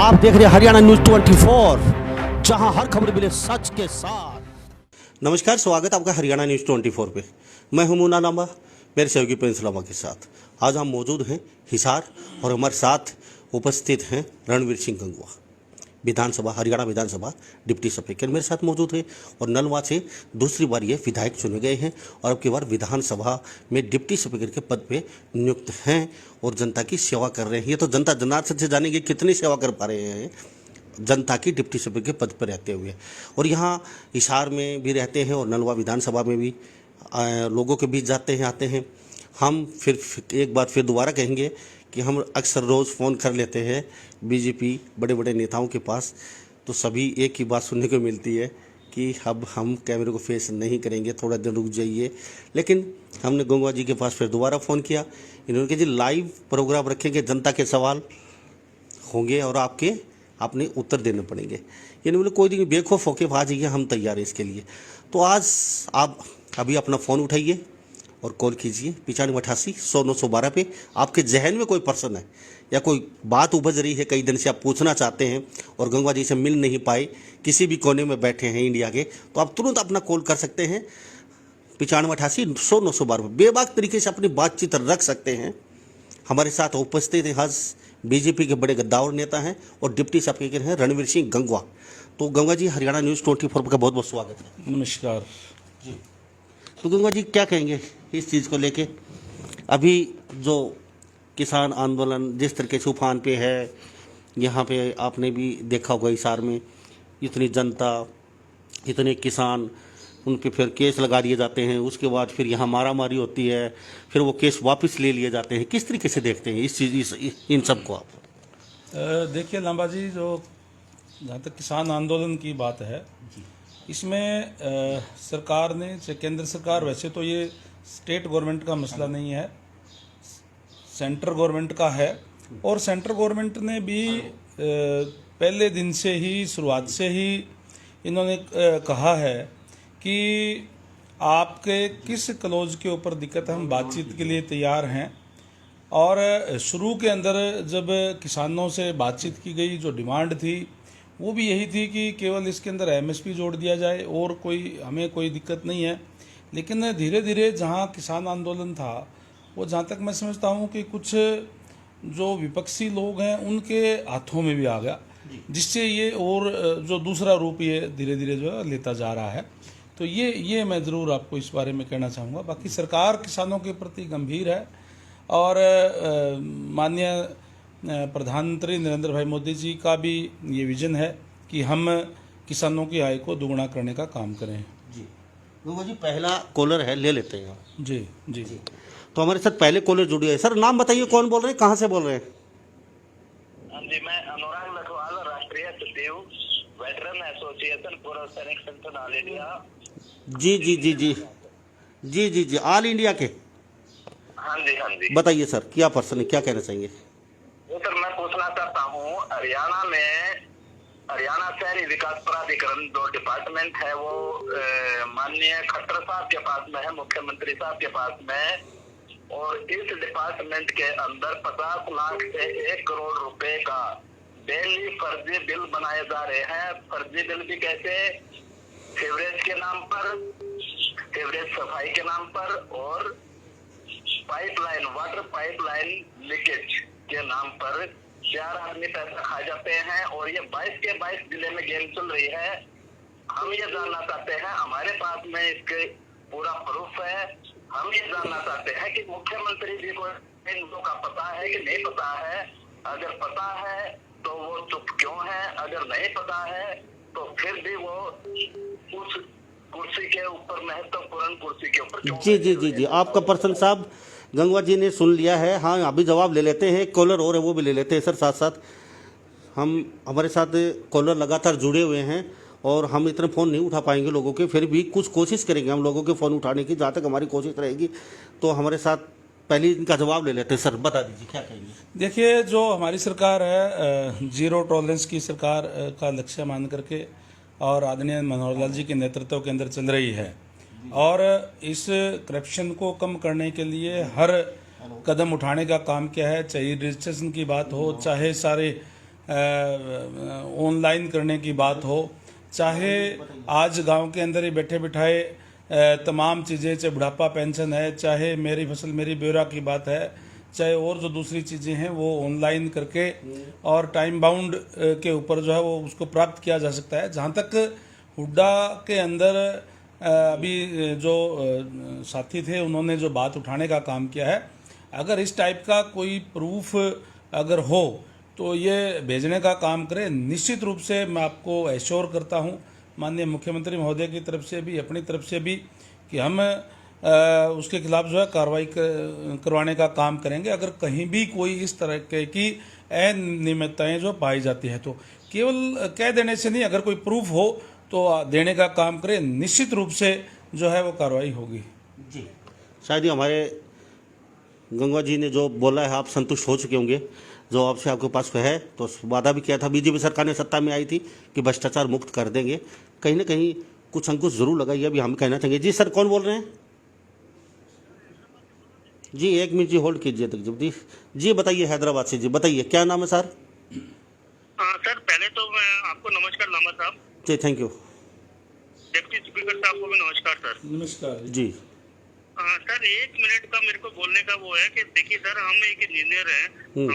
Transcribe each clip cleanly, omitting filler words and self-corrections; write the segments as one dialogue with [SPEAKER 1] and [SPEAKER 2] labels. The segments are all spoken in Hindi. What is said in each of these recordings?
[SPEAKER 1] आप देख रहे हैं हरियाणा न्यूज 24, जहां हर खबर मिले सच के साथ। नमस्कार, स्वागत है आपका हरियाणा न्यूज 24 पे। मैं हूं मुन्ना लांबा, मेरे सहयोगी प्रिंस लांबा के साथ। आज हम मौजूद हैं हिसार और हमारे साथ उपस्थित हैं रणवीर सिंह गंगवा, विधानसभा हरियाणा विधानसभा डिप्टी स्पीकर मेरे साथ मौजूद है और नलवा से दूसरी बार ये विधायक चुने गए हैं और अब की बार विधानसभा में डिप्टी स्पीकर के पद पे नियुक्त हैं और जनता की सेवा कर रहे हैं। ये तो जनता जनार्दन से जानेंगे कितनी सेवा कर पा रहे हैं जनता की डिप्टी स्पीकर के पद पर रहते हुए। और यहाँ हिसार में भी रहते हैं और नलवा विधानसभा में भी लोगों के बीच जाते हैं, आते हैं। हम फिर एक बार फिर दोबारा कहेंगे कि हम अक्सर रोज़ फ़ोन कर लेते हैं बीजेपी बड़े बड़े नेताओं के पास, तो सभी एक ही बात सुनने को मिलती है कि अब हम कैमरे को फेस नहीं करेंगे, थोड़ा दिन रुक जाइए। लेकिन हमने गंगवा जी के पास फिर दोबारा फ़ोन किया। इन्होंने कहा जी लाइव प्रोग्राम रखेंगे, जनता के सवाल होंगे और आपने उत्तर देने पड़ेंगे। यानी बोले कोई नहीं, बेखौफ होके आ जाइए, हम तैयार हैं इसके लिए। तो आज आप अभी अपना फ़ोन उठाइए और कॉल कीजिए 9588 पे। आपके जहन में कोई प्रश्न है या कोई बात उभज रही है, कई दिन से आप पूछना चाहते हैं और गंगवा जी से मिल नहीं पाए, किसी भी कोने में बैठे हैं इंडिया के, तो आप तुरंत अपना कॉल कर सकते हैं 9588 पे। बेबाक तरीके से अपनी बातचीत रख सकते हैं। हमारे साथ उपस्थित हैं आज बीजेपी के बड़े गद्दावर नेता हैं और डिप्टी स्पीकर हैं रणवीर सिंह गंगवा। तो गंगवा जी, हरियाणा न्यूज़ 24 का बहुत बहुत स्वागत है।
[SPEAKER 2] नमस्कार
[SPEAKER 1] जी। तो गंगवा जी क्या कहेंगे इस चीज़ को लेके? अभी जो किसान आंदोलन जिस तरीके से उफान पे है, यहाँ पे आपने भी देखा होगा हिसार में इतनी जनता, इतने किसान, उन पे फिर केस लगा दिए जाते हैं, उसके बाद फिर यहाँ मारामारी होती है, फिर वो केस वापस ले लिए जाते हैं। किस तरीके से देखते हैं इस चीज़ इन सब को आप?
[SPEAKER 2] देखिए लांबा जी, जो जहाँ तक किसान आंदोलन की बात है, इसमें सरकार ने, केंद्र सरकार, वैसे तो ये स्टेट गवर्नमेंट का मसला नहीं है, सेंट्रल गवर्नमेंट का है। और सेंट्रल गवर्नमेंट ने भी पहले दिन से ही, शुरुआत से ही इन्होंने कहा है कि आपके किस क्लोज के ऊपर दिक्कत है, हम बातचीत के लिए तैयार हैं। और शुरू के अंदर जब किसानों से बातचीत की गई, जो डिमांड थी वो भी यही थी कि केवल इसके अंदर एमएसपी जोड़ दिया जाए और हमें कोई दिक्कत नहीं है। लेकिन धीरे धीरे जहां किसान आंदोलन था, वो जहां तक मैं समझता हूं कि कुछ जो विपक्षी लोग हैं उनके हाथों में भी आ गया, जिससे ये और जो दूसरा रूप ये धीरे धीरे जो है लेता जा रहा है। तो ये मैं ज़रूर आपको इस बारे में कहना चाहूँगा। बाकी सरकार किसानों के प्रति गंभीर है और माननीय प्रधानमंत्री नरेंद्र भाई मोदी जी का भी ये विजन है कि हम किसानों की आय को दुगुना करने का काम करें।
[SPEAKER 1] जी गंगवा जी, पहला कॉलर है, ले लेते हैं आप।
[SPEAKER 2] जी जी जी।
[SPEAKER 1] तो हमारे साथ पहले कॉलर जुड़े हैं। सर नाम बताइए, कौन बोल रहे हैं, कहाँ से बोल रहे हैं?
[SPEAKER 3] जी, मैं अनुराग लखवाल, राष्ट्रीय सचिव, वेटरन एसोसिएशन पूर्व सैनिक संगठन ऑल इंडिया।
[SPEAKER 1] जी जी जी जी जी जी जी ऑल इंडिया के।
[SPEAKER 3] हाँ जी, हाँ जी।
[SPEAKER 1] बताइए सर, क्या प्रश्न है, क्या कहना चाहेंगे?
[SPEAKER 3] सर, मैं पूछना चाहता हूँ, हरियाणा में हरियाणा शहरी विकास प्राधिकरण जो डिपार्टमेंट है वो माननीय खट्टर साहब के पास में है, मुख्यमंत्री साहब के पास में। और इस डिपार्टमेंट के अंदर 50 लाख से 1 करोड़ रुपए का डेली फर्जी बिल बनाए जा रहे हैं। फर्जी बिल भी कैसे? सीवरेज के नाम पर, सीवरेज सफाई के नाम पर और पाइपलाइन, वाटर पाइपलाइन लीकेज के नाम पर 4 आदमी पैसा खा जाते हैं। और ये 22 के 22 जिले में गेम चल रही है। हम ये जानना चाहते हैं, हमारे पास में इसके पूरा प्रूफ है। हम ये जानना चाहते हैं कि मुख्यमंत्री जी को इन लोगों का पता है कि नहीं पता है? अगर पता है तो वो चुप क्यों है? अगर नहीं पता है तो फिर भी वो उस कुर्सी के ऊपर, महत्वपूर्ण कुर्सी के ऊपर क्यों?
[SPEAKER 1] जी जी जी जी, आपका प्रश्न साहब गंगवा जी ने सुन लिया है। हाँ, अभी जवाब ले लेते हैं, कॉलर और है वो भी ले लेते हैं। सर साथ साथ हमारे साथ कॉलर लगातार जुड़े हुए हैं और हम इतने फ़ोन नहीं उठा पाएंगे लोगों के, फिर भी कुछ कोशिश करेंगे हम लोगों के फ़ोन उठाने की, जहाँ तक हमारी कोशिश रहेगी। तो हमारे साथ पहले इनका जवाब ले लेते हैं। सर बता दीजिए क्या कहेंगे?
[SPEAKER 2] देखिए, जो हमारी सरकार है, जीरो टॉलरेंस की सरकार का लक्ष्य मान करके और आदरणीय मनोहर लाल जी के नेतृत्व के अंदर चल रही है। और इस करप्शन को कम करने के लिए हर कदम उठाने का काम किया है। चाहे रजिस्ट्रेशन की बात हो, चाहे सारे ऑनलाइन करने की बात हो, चाहे आज गांव के अंदर ही बैठे बिठाए तमाम चीज़ें, चाहे बुढ़ापा पेंशन है, चाहे मेरी फसल मेरी ब्यौरा की बात है, चाहे और जो दूसरी चीज़ें हैं वो ऑनलाइन करके और टाइम बाउंड के ऊपर जो है वो उसको प्राप्त किया जा सकता है। जहाँ तक हुड्डा के अंदर अभी जो साथी थे उन्होंने जो बात उठाने का काम किया है, अगर इस टाइप का कोई प्रूफ अगर हो तो ये भेजने का काम करें। निश्चित रूप से मैं आपको एश्योर करता हूँ माननीय मुख्यमंत्री महोदय की तरफ से भी, अपनी तरफ से भी, कि हम उसके खिलाफ जो है कार्रवाई करवाने का काम करेंगे। अगर कहीं भी कोई इस तरह की अनियमितताएं जो पाई जाती है तो केवल कह देने से नहीं, अगर कोई प्रूफ हो तो देने का काम करें। निश्चित रूप से जो है वो कार्रवाई होगी।
[SPEAKER 1] जी, शायद ही हमारे गंगा जी ने जो बोला है आप संतुष्ट हो चुके होंगे। जो आपसे आपके पास है तो वादा भी किया था, बीजेपी सरकार ने सत्ता में आई थी कि भ्रष्टाचार मुक्त कर देंगे, कहीं ना कहीं कुछ अंकुश जरूर लगा, ये भी हम कहना चाहेंगे। जी सर, कौन बोल रहे हैं? जी एक मिनट जी होल्ड कीजिए तक जी बताइए, हैदराबाद से। जी बताइए, क्या नाम है सर?
[SPEAKER 3] सर पहले तो मैं आपको नमस्कार लामा साहब।
[SPEAKER 1] जी थैंक यू।
[SPEAKER 3] डिप्टी स्पीकर साहब को भी नमस्कार सर।
[SPEAKER 2] नमस्कार
[SPEAKER 1] जी।
[SPEAKER 3] सर 1 मिनट का मेरे को बोलने का वो है कि देखिए सर, हम एक इंजीनियर हैं,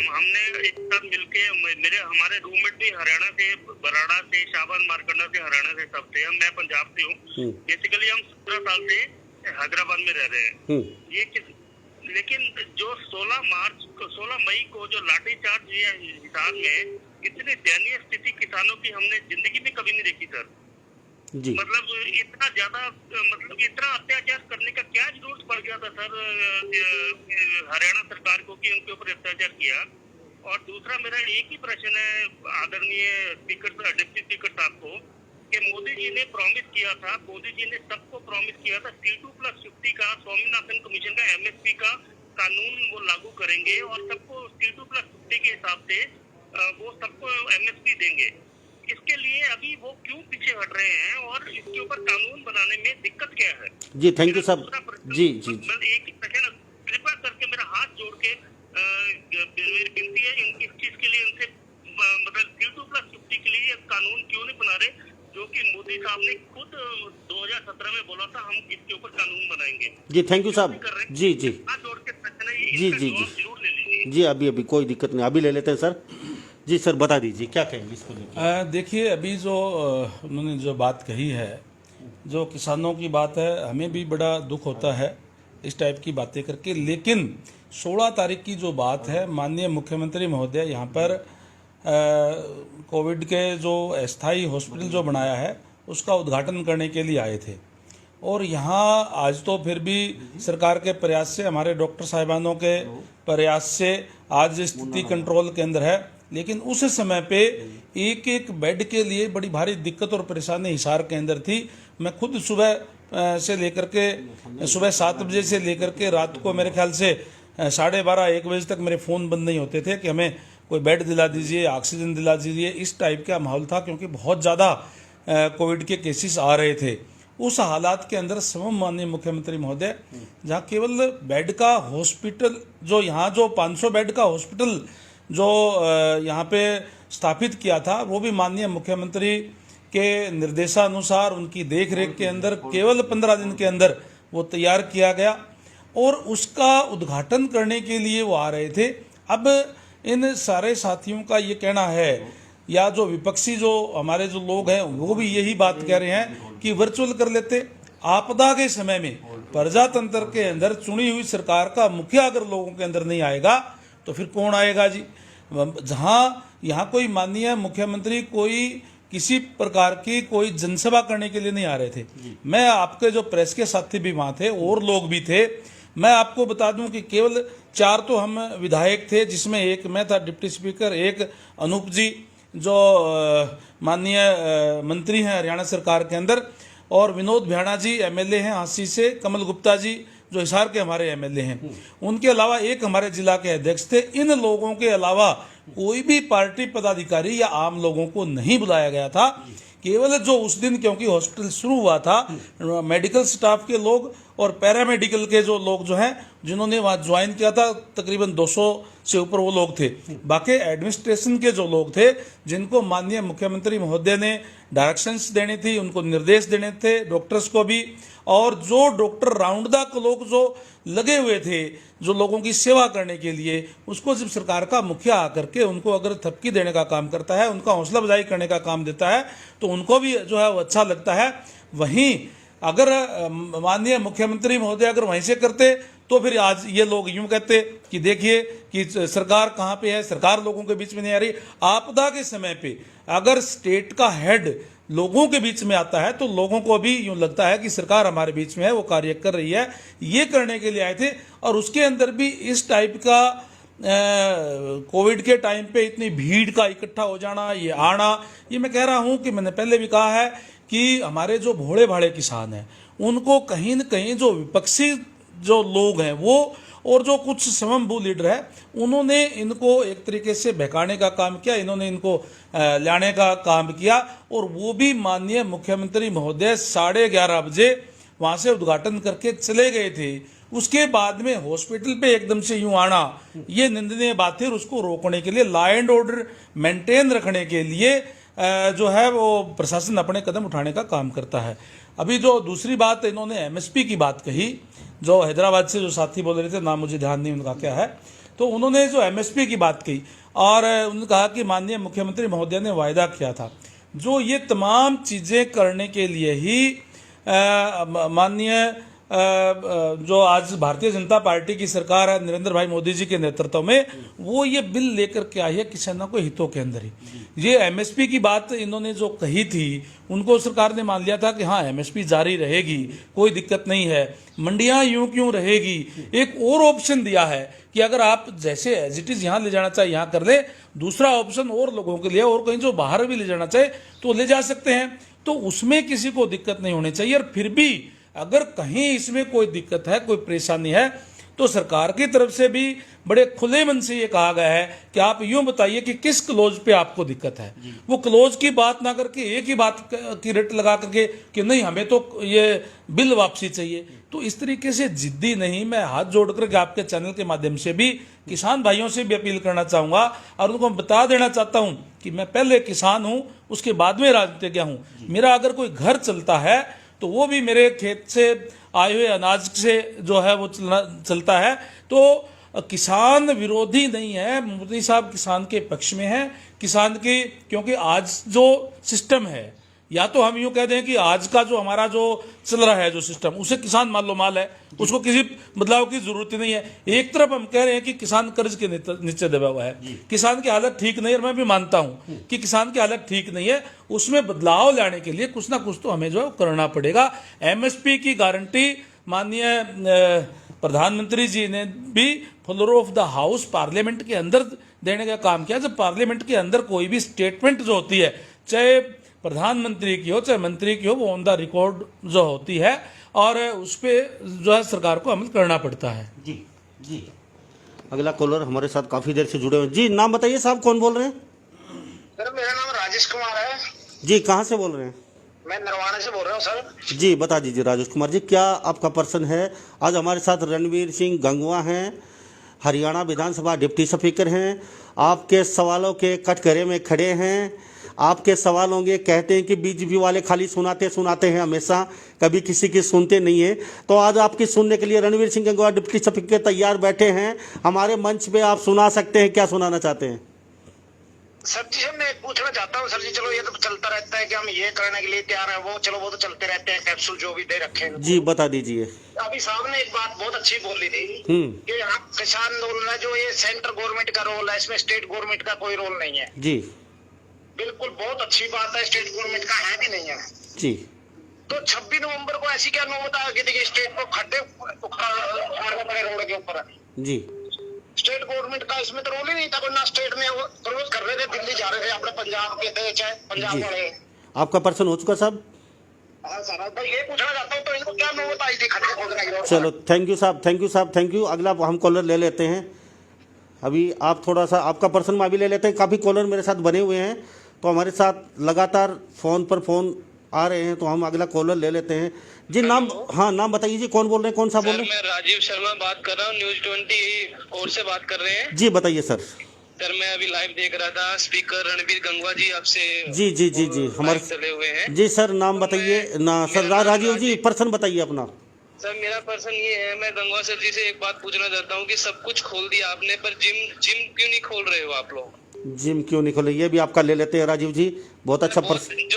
[SPEAKER 3] हमने एक साथ मिलके हमारे रूममेट भी हरियाणा से, बराड़ा से, शाहबाद मारकंडा से, हरियाणा से सब थे। मैं पंजाब से हूँ। बेसिकली हम 17 साल से हैदराबाद में रह रहे हैं। लेकिन जो 16 मई को जो लाठीचार्ज हुआ हिसार में, इतनी दयनीय स्थिति किसानों की हमने जिंदगी में कभी नहीं देखी सर।
[SPEAKER 1] जी।
[SPEAKER 3] मतलब इतना ज्यादा, मतलब इतना अत्याचार करने का क्या जरूरत पड़ गया था सर हरियाणा सरकार को कि उनके ऊपर अत्याचार किया। और दूसरा मेरा एक ही प्रश्न है आदरणीय स्पीकर, डिप्टी स्पीकर साहब को, कि मोदी जी ने प्रॉमिस किया था, मोदी जी ने सबको प्रॉमिस किया था C2+50 का, स्वामीनाथन कमीशन का, MSP का कानून वो लागू करेंगे और सबको C2+50 के हिसाब से वो सबको MSP देंगे। इसके लिए अभी वो क्यों पीछे हट रहे हैं और इसके ऊपर कानून बनाने में दिक्कत क्या है?
[SPEAKER 1] जी थैंक यू साहब। जी जी जी।
[SPEAKER 3] एक ही सेकंड कृपया करके मेरा हाथ जोड़ के मेरी विनती है, इस चीज के लिए इनसे मतलब C2+50 के लिए कानून क्यों नहीं बना रहे, जो कि मोदी साहब ने खुद 2017 में बोला था हम इसके ऊपर कानून बनाएंगे।
[SPEAKER 1] जी थैंक यू साहब। जी जी
[SPEAKER 3] हाथ जोड़ के प्रश्न है,
[SPEAKER 1] जी
[SPEAKER 3] इसका
[SPEAKER 1] जी
[SPEAKER 3] जवाब
[SPEAKER 1] जी
[SPEAKER 3] जरूर ले लीजिए।
[SPEAKER 1] जी अभी कोई दिक्कत नहीं, अभी ले लेते हैं सर। जी सर बता दीजिए क्या कहेंगे इसको लेकर।
[SPEAKER 2] देखिए, अभी जो उन्होंने जो बात कही है, जो किसानों की बात है, हमें भी बड़ा दुख होता है इस टाइप की बातें करके। लेकिन 16 तारीख की जो बात है, माननीय मुख्यमंत्री महोदय यहाँ पर कोविड के जो अस्थाई हॉस्पिटल जो बनाया है उसका उद्घाटन करने के लिए आए थे। और यहाँ आज तो फिर भी सरकार के प्रयास से, हमारे डॉक्टर साहिबानों के प्रयास से आज स्थिति कंट्रोल के अंदर है। लेकिन उस समय पे एक एक बेड के लिए बड़ी भारी दिक्कत और परेशानी हिसार के अंदर थी। मैं खुद सुबह से लेकर के, सुबह 7 बजे से लेकर के रात को मेरे ख्याल से 12:30-1 बजे तक मेरे फ़ोन बंद नहीं होते थे कि हमें कोई बेड दिला दीजिए, ऑक्सीजन दिला दीजिए। इस टाइप का माहौल था क्योंकि बहुत ज़्यादा कोविड के केसेस आ रहे थे। उस हालात के अंदर समम माननीय मुख्यमंत्री महोदय, जहाँ केवल बेड का हॉस्पिटल, जो यहाँ जो 500 बेड का हॉस्पिटल जो यहाँ पे स्थापित किया था, वो भी माननीय मुख्यमंत्री के निर्देशानुसार उनकी देखरेख के अंदर केवल 15 दिन के अंदर वो तैयार किया गया और उसका उद्घाटन करने के लिए वो आ रहे थे। अब इन सारे साथियों का ये कहना है, या जो विपक्षी जो हमारे जो लोग हैं वो भी यही बात कह रहे हैं कि वर्चुअल कर लेते। आपदा के समय में प्रजातंत्र के अंदर चुनी हुई सरकार का मुखिया अगर लोगों के अंदर नहीं आएगा तो फिर कौन आएगा जी? जहां यहाँ कोई माननीय मुख्यमंत्री कोई किसी प्रकार की कोई जनसभा करने के लिए नहीं आ रहे थे। मैं आपके जो प्रेस के साथी भी वहाँ थे और लोग भी थे। मैं आपको बता दूं कि केवल 4 तो हम विधायक थे, जिसमें एक मैं था डिप्टी स्पीकर, एक अनूप जी जो माननीय मंत्री हैं हरियाणा सरकार के अंदर, और विनोद भ्याणा जी MLA हैं हांसी से, कमल गुप्ता जी जो हिसार के हमारे MLA हैं, उनके अलावा एक हमारे जिला के अध्यक्ष थे। इन लोगों के अलावा कोई भी पार्टी पदाधिकारी या आम लोगों को नहीं बुलाया गया था। केवल जो उस दिन, क्योंकि हॉस्पिटल शुरू हुआ था, मेडिकल स्टाफ के लोग और पैरामेडिकल के जो लोग जो हैं जिन्होंने वहाँ ज्वाइन किया था, तकरीबन 200 से ऊपर वो लोग थे। बाकी एडमिनिस्ट्रेशन के जो लोग थे जिनको माननीय मुख्यमंत्री महोदय ने डायरेक्शंस देनी थी, उनको निर्देश देने थे, डॉक्टर्स को भी, और जो डॉक्टर राउंड द क्लॉक जो लगे हुए थे जो लोगों की सेवा करने के लिए, उसको जब सरकार का मुखिया आकर के उनको अगर थपकी देने का काम करता है, उनका हौसला अफजाई करने का काम देता है, तो उनको भी जो है वो अच्छा लगता है। वहीं अगर माननीय मुख्यमंत्री महोदय अगर वहीं से करते तो फिर आज ये लोग यूं कहते कि देखिए कि सरकार कहाँ पे है, सरकार लोगों के बीच में नहीं आ रही। आपदा के समय पे अगर स्टेट का हेड लोगों के बीच में आता है तो लोगों को भी यूं लगता है कि सरकार हमारे बीच में है, वो कार्य कर रही है। ये करने के लिए आए थे, और उसके अंदर भी इस टाइप का कोविड के टाइम पे इतनी भीड़ का इकट्ठा हो जाना, ये आना, ये मैं कह रहा हूं कि मैंने पहले भी कहा है कि हमारे जो भोले भाले किसान हैं उनको कहीं न कहीं जो विपक्षी जो लोग हैं वो और जो कुछ समभू लीडर है उन्होंने इनको एक तरीके से बहकाने का काम किया, इन्होंने इनको लाने का काम किया। और वो भी माननीय मुख्यमंत्री महोदय 11:30 बजे वहाँ से उद्घाटन करके चले गए थे। उसके बाद में हॉस्पिटल पे एकदम से यूं आना, ये निंदनीय बात है। और उसको रोकने के लिए, लॉ एंड ऑर्डर मेंटेन रखने के लिए जो है वो प्रशासन अपने कदम उठाने का काम करता है। अभी जो दूसरी बात इन्होंने एमएसपी की बात कही, जो हैदराबाद से जो साथी बोल रहे थे, नाम मुझे ध्यान नहीं उनका क्या है, तो उन्होंने जो एमएसपी की बात कही और उन्होंने कहा कि माननीय मुख्यमंत्री महोदय ने वायदा किया था। जो ये तमाम चीज़ें करने के लिए ही माननीय जो आज भारतीय जनता पार्टी की सरकार है नरेंद्र भाई मोदी जी के नेतृत्व में, वो ये बिल लेकर के आई है किसानों को हितों के अंदर ही। ये एमएसपी की बात इन्होंने जो कही थी, उनको सरकार ने मान लिया था कि हाँ एमएसपी जारी रहेगी, कोई दिक्कत नहीं है, मंडियां यूं क्यों रहेगी। एक और ऑप्शन दिया है कि अगर आप जैसे एज इट इज यहाँ ले जाना चाहे यहाँ कर ले, दूसरा ऑप्शन और लोगों के लिए, और कहीं जो बाहर भी ले जाना चाहे तो ले जा सकते हैं। तो उसमें किसी को दिक्कत नहीं होनी चाहिए। और फिर भी अगर कहीं इसमें कोई दिक्कत है, कोई परेशानी है, तो सरकार की तरफ से भी बड़े खुले मन से ये कहा गया है कि आप यूं बताइए कि किस क्लोज पे आपको दिक्कत है। वो क्लोज की बात ना करके एक ही बात की रट लगा करके कि नहीं हमें तो ये बिल वापसी चाहिए, तो इस तरीके से जिद्दी नहीं। मैं हाथ जोड़ करके आपके चैनल के माध्यम से भी किसान भाइयों से भी अपील करना चाहूंगा और उनको बता देना चाहता हूं कि मैं पहले किसान हूं, उसके बाद में राजनीतिज्ञ हूं। मेरा अगर कोई घर चलता है तो वो भी मेरे खेत से आए हुए अनाज से जो है वो चलता है। तो किसान विरोधी नहीं है, मोदी साहब किसान के पक्ष में है। किसान की, क्योंकि आज जो सिस्टम है, या तो हम यूं कह दें कि आज का जो हमारा जो चल रहा है जो सिस्टम, उसे किसान मालो माल है, उसको किसी बदलाव की जरूरत ही नहीं है। एक तरफ हम कह रहे हैं कि किसान कर्ज के नीचे दबा हुआ है, किसान की हालत ठीक नहीं है, और मैं भी मानता हूं कि किसान की हालत ठीक नहीं है। उसमें बदलाव लाने के लिए कुछ ना कुछ तो हमें जो करना पड़ेगा। एमएसपी की गारंटी माननीय प्रधानमंत्री जी ने भी floor of the house parliament के अंदर देने का काम किया। जब पार्लियामेंट के अंदर कोई भी स्टेटमेंट जो होती है, चाहे प्रधानमंत्री की हो चाहे मंत्री की हो, वो ऑन द रिकॉर्ड जो होती है और उस पर जो है सरकार को अमल करना पड़ता है।
[SPEAKER 1] जी जी। अगला कॉलर हमारे साथ काफी देर से जुड़े हुए। जी नाम बताइए साहब, कौन बोल रहे हैं?
[SPEAKER 3] सर मेरा नाम राजेश कुमार है।
[SPEAKER 1] जी कहाँ से बोल रहे हैं?
[SPEAKER 3] मैं नरवाना से बोल रहा हूँ सर।
[SPEAKER 1] जी बता दीजिए राजेश कुमार जी, क्या आपका प्रश्न है? आज हमारे साथ रणवीर सिंह गंगवा हैं, हरियाणा विधानसभा डिप्टी स्पीकर हैं, आपके सवालों के कटघरे में खड़े हैं। आपके सवाल होंगे, कहते हैं कि बीजेपी वाले खाली सुनाते हैं हमेशा, कभी किसी की सुनते नहीं है। तो आज आपकी सुनने के लिए रणवीर सिंह गंगवा डिप्टी स्पीकर तैयार बैठे हैं हमारे मंच पे। आप सुना सकते हैं, क्या सुनाना चाहते हैं?
[SPEAKER 3] सर जी मैं पूछना चाहता हूँ सर जी, चलो ये तो चलता रहता है कि हम ये करने के लिए तैयार है, वो चलो वो तो चलते रहते हैं, कैप्सूल जो भी दे रखे हैं।
[SPEAKER 1] जी बता दीजिए।
[SPEAKER 3] अभी साहब ने एक बात बहुत अच्छी बोली थी कि यहाँ किसान आंदोलन है, जो ये सेंट्रल गवर्नमेंट का रोल है, इसमें स्टेट गवर्नमेंट का कोई रोल नहीं है।
[SPEAKER 1] जी
[SPEAKER 3] बिल्कुल बहुत अच्छी बात है, स्टेट गवर्नमेंट का है भी नहीं है
[SPEAKER 1] जी।
[SPEAKER 3] तो 26 नवंबर को ऐसी क्या नौबत आ गई थी कि स्टेट को खड्डे उखाड़ने पड़े रोड के ऊपर
[SPEAKER 1] जी।
[SPEAKER 3] स्टेट गवर्नमेंट का इसमें तो रोल ही नहीं था कोई, ना स्टेट में वो क्रोज कर रहे थे, दिल्ली जा रहे थे, अपने पंजाब के थे, चाहे पंजाब वाले।
[SPEAKER 1] आपका प्रश्न हो चुका साहब?
[SPEAKER 3] हाँ सर, भाई ये पूछना चाहता हूँ तो इनको क्या नौबत आई थी खड्डे खोदने की?
[SPEAKER 1] चलो थैंक यू साहब, थैंक यू साहब, थैंक यू। अगला हम कॉलर ले लेते हैं। अभी आप थोड़ा सा आपका प्रश्न अभी ले लेते हैं। काफ़ी कॉलर मेरे साथ बने हुए हैं, तो हमारे साथ लगातार फ़ोन पर फ़ोन आ रहे हैं, तो हम अगला कॉलर ले लेते हैं जी। नाम, हाँ नाम बताइए जी, कौन बोल रहे हैं, कौन सा बोल
[SPEAKER 4] सर,
[SPEAKER 1] रहे हैं?
[SPEAKER 4] मैं राजीव शर्मा बात कर रहा हूँ, न्यूज 24 से बात कर रहे हैं।
[SPEAKER 1] जी बताइए सर।
[SPEAKER 4] सर, मैं अभी लाइव देख रहा था, स्पीकर रणबीर गंगवा जी आपसे
[SPEAKER 1] जी जी जी जी हमारे
[SPEAKER 4] live चले हुए हैं।
[SPEAKER 1] जी सर, नाम बताइए ना सर।
[SPEAKER 4] मेरा नाम
[SPEAKER 1] राजीव जी, पर्सन बताइए अपना।
[SPEAKER 4] सर, मेरा पर्सन ये है, मैं गंगवा सर जी से एक बात पूछना चाहता हूँ कि सब कुछ खोल दिया आपने, पर जिम जिम क्यों नहीं खोल रहे हो आप लोग?
[SPEAKER 1] जिम क्यों नहीं खोले, ये भी आपका ले लेते हैं राजीव जी, बहुत अच्छा पर्सन।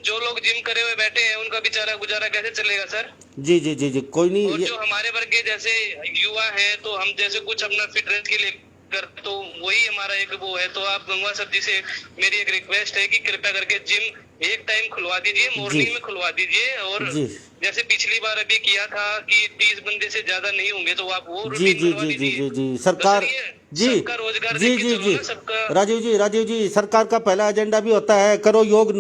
[SPEAKER 4] जो लोग जिम करे हुए बैठे हैं, उनका बेचारा गुजारा कैसे चलेगा सर?
[SPEAKER 1] जी जी जी जी कोई नहीं।
[SPEAKER 4] और
[SPEAKER 1] ये
[SPEAKER 4] जो हमारे वर्ग के जैसे युवा हैं, तो हम जैसे कुछ अपना फिटनेस के लिए कर, तो वही हमारा एक वो है। तो आप गंगवा सर जी से मेरी एक रिक्वेस्ट है कि कृपया करके जिम एक टाइम खुलवा दीजिए, मॉर्निंग में खुलवा दीजिए। और
[SPEAKER 1] जी
[SPEAKER 4] जैसे पिछली बार अभी किया था कि 30 बंदे से ज्यादा नहीं होंगे, तो आप वो
[SPEAKER 1] जी
[SPEAKER 4] रूटीन
[SPEAKER 1] जी
[SPEAKER 4] बनवा
[SPEAKER 1] जी जी
[SPEAKER 4] दीजिए।
[SPEAKER 1] जी जी सरकार
[SPEAKER 4] तो सर, ये
[SPEAKER 1] जी
[SPEAKER 4] सबका रोजगार
[SPEAKER 1] जी
[SPEAKER 4] देख के
[SPEAKER 1] जी
[SPEAKER 4] चलो
[SPEAKER 1] जी
[SPEAKER 4] ना, सबका।
[SPEAKER 1] राजीव जी सरकार का पहला एजेंडा भी होता है करो योग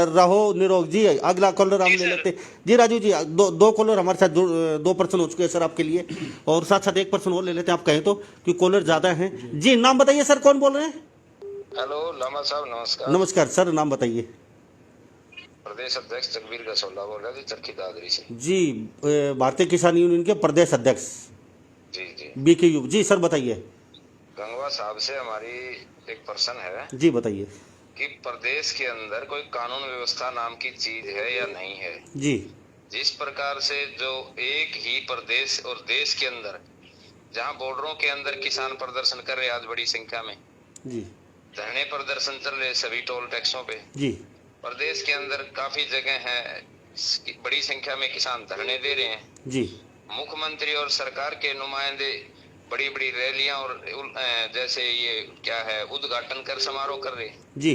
[SPEAKER 1] रहो निरोग जी। अगला कॉलर हम
[SPEAKER 4] जी
[SPEAKER 1] ले
[SPEAKER 4] सर।
[SPEAKER 1] लेते हैं जी। राजीव जी दो कॉलर हमारे साथ, दो पर्सन हो चुके हैं सर आपके लिए, और साथ साथ एक पर्सन और ले लेते हैं आप कहें तो, क्योंकि कॉलर ज्यादा हैं जी। नाम बताइए सर, कौन बोल रहे हैं?
[SPEAKER 5] हेलो लामा साहब, नमस्कार।
[SPEAKER 1] नमस्कार सर, नाम बताइए।
[SPEAKER 5] प्रदेश अध्यक्ष जगबीर कसोला बोल रहा जी, चरखी दादरी से।
[SPEAKER 1] जी भारतीय किसान यूनियन के प्रदेश अध्यक्ष
[SPEAKER 5] जी जी
[SPEAKER 1] BKU जी। सर बताइए।
[SPEAKER 5] गंगवा साहब से हमारी एक प्रश्न है
[SPEAKER 1] जी बताइए।
[SPEAKER 5] कि प्रदेश के अंदर कोई कानून व्यवस्था नाम की चीज है या नहीं है?
[SPEAKER 1] जी
[SPEAKER 5] जिस प्रकार से जो एक ही प्रदेश और देश के अंदर जहां बॉर्डरों के अंदर किसान प्रदर्शन कर रहे आज बड़ी संख्या में,
[SPEAKER 1] जी
[SPEAKER 5] धरने प्रदर्शन चल रहे सभी टोल टैक्सों पे।
[SPEAKER 1] जी
[SPEAKER 5] प्रदेश के अंदर काफी जगह है, बड़ी संख्या में किसान धरने दे रहे हैं।
[SPEAKER 1] जी
[SPEAKER 5] मुख्यमंत्री और सरकार के नुमाइंदे बड़ी बड़ी रैलियां और जैसे ये क्या है उद्घाटन कर समारोह कर रहे हैं।
[SPEAKER 1] जी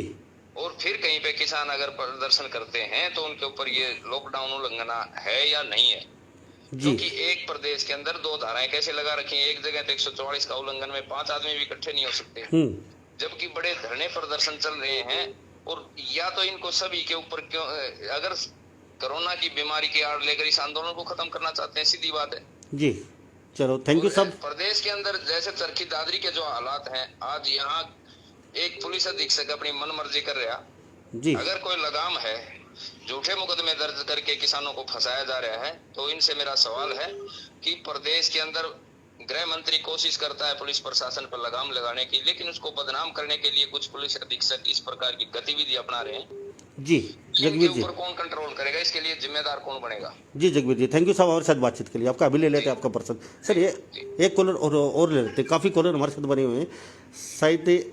[SPEAKER 5] और फिर कहीं पे किसान अगर प्रदर्शन करते हैं तो उनके ऊपर ये लॉकडाउन उल्लंघन है या नहीं है?
[SPEAKER 1] जी
[SPEAKER 5] क्योंकि एक प्रदेश के अंदर दो धाराएं कैसे लगा रखी हैं? एक जगह तो 144 का उल्लंघन में 5 आदमी भी इकट्ठे नहीं हो सकते, जबकि बड़े धरने प्रदर्शन चल रहे हैं। और या तो इनको सभी के ऊपर क्यों, अगर कोरोना की बीमारी की आड़ लेकर इस आंदोलन को खत्म करना चाहते हैं, सीधी बात है
[SPEAKER 1] जी। चलो थैंक यू सब।
[SPEAKER 5] प्रदेश के अंदर जैसे चरखी दादरी के जो हालात हैं, आज यहाँ एक पुलिस अधीक्षक अपनी मन मर्जी कर रहा।
[SPEAKER 1] जी
[SPEAKER 5] अगर कोई लगाम है, झूठे मुकदमे दर्ज करके किसानों को फंसाया जा रहा है, तो इनसे मेरा सवाल है कि प्रदेश के अंदर गृह मंत्री कोशिश करता है पुलिस प्रशासन पर लगाम लगाने की, लेकिन उसको बदनाम करने के लिए कुछ पुलिस अधीक्षक इस प्रकार की गतिविधि अपना रहे हैं।
[SPEAKER 1] जी
[SPEAKER 5] इनके
[SPEAKER 1] जगबीर जी।
[SPEAKER 5] ऊपर कौन कंट्रोल करेगा? इसके लिए जिम्मेदार कौन बनेगा?
[SPEAKER 1] जी जगबीर जी, थैंक यू साहब हमारे साथ बातचीत के लिए। आपका अभी ले लेते हैं आपका पर्सन सर। ये एक कॉलर और ले लेते हैं, काफ़ी कॉलर हमारे साथ बने हुए हैं। शायद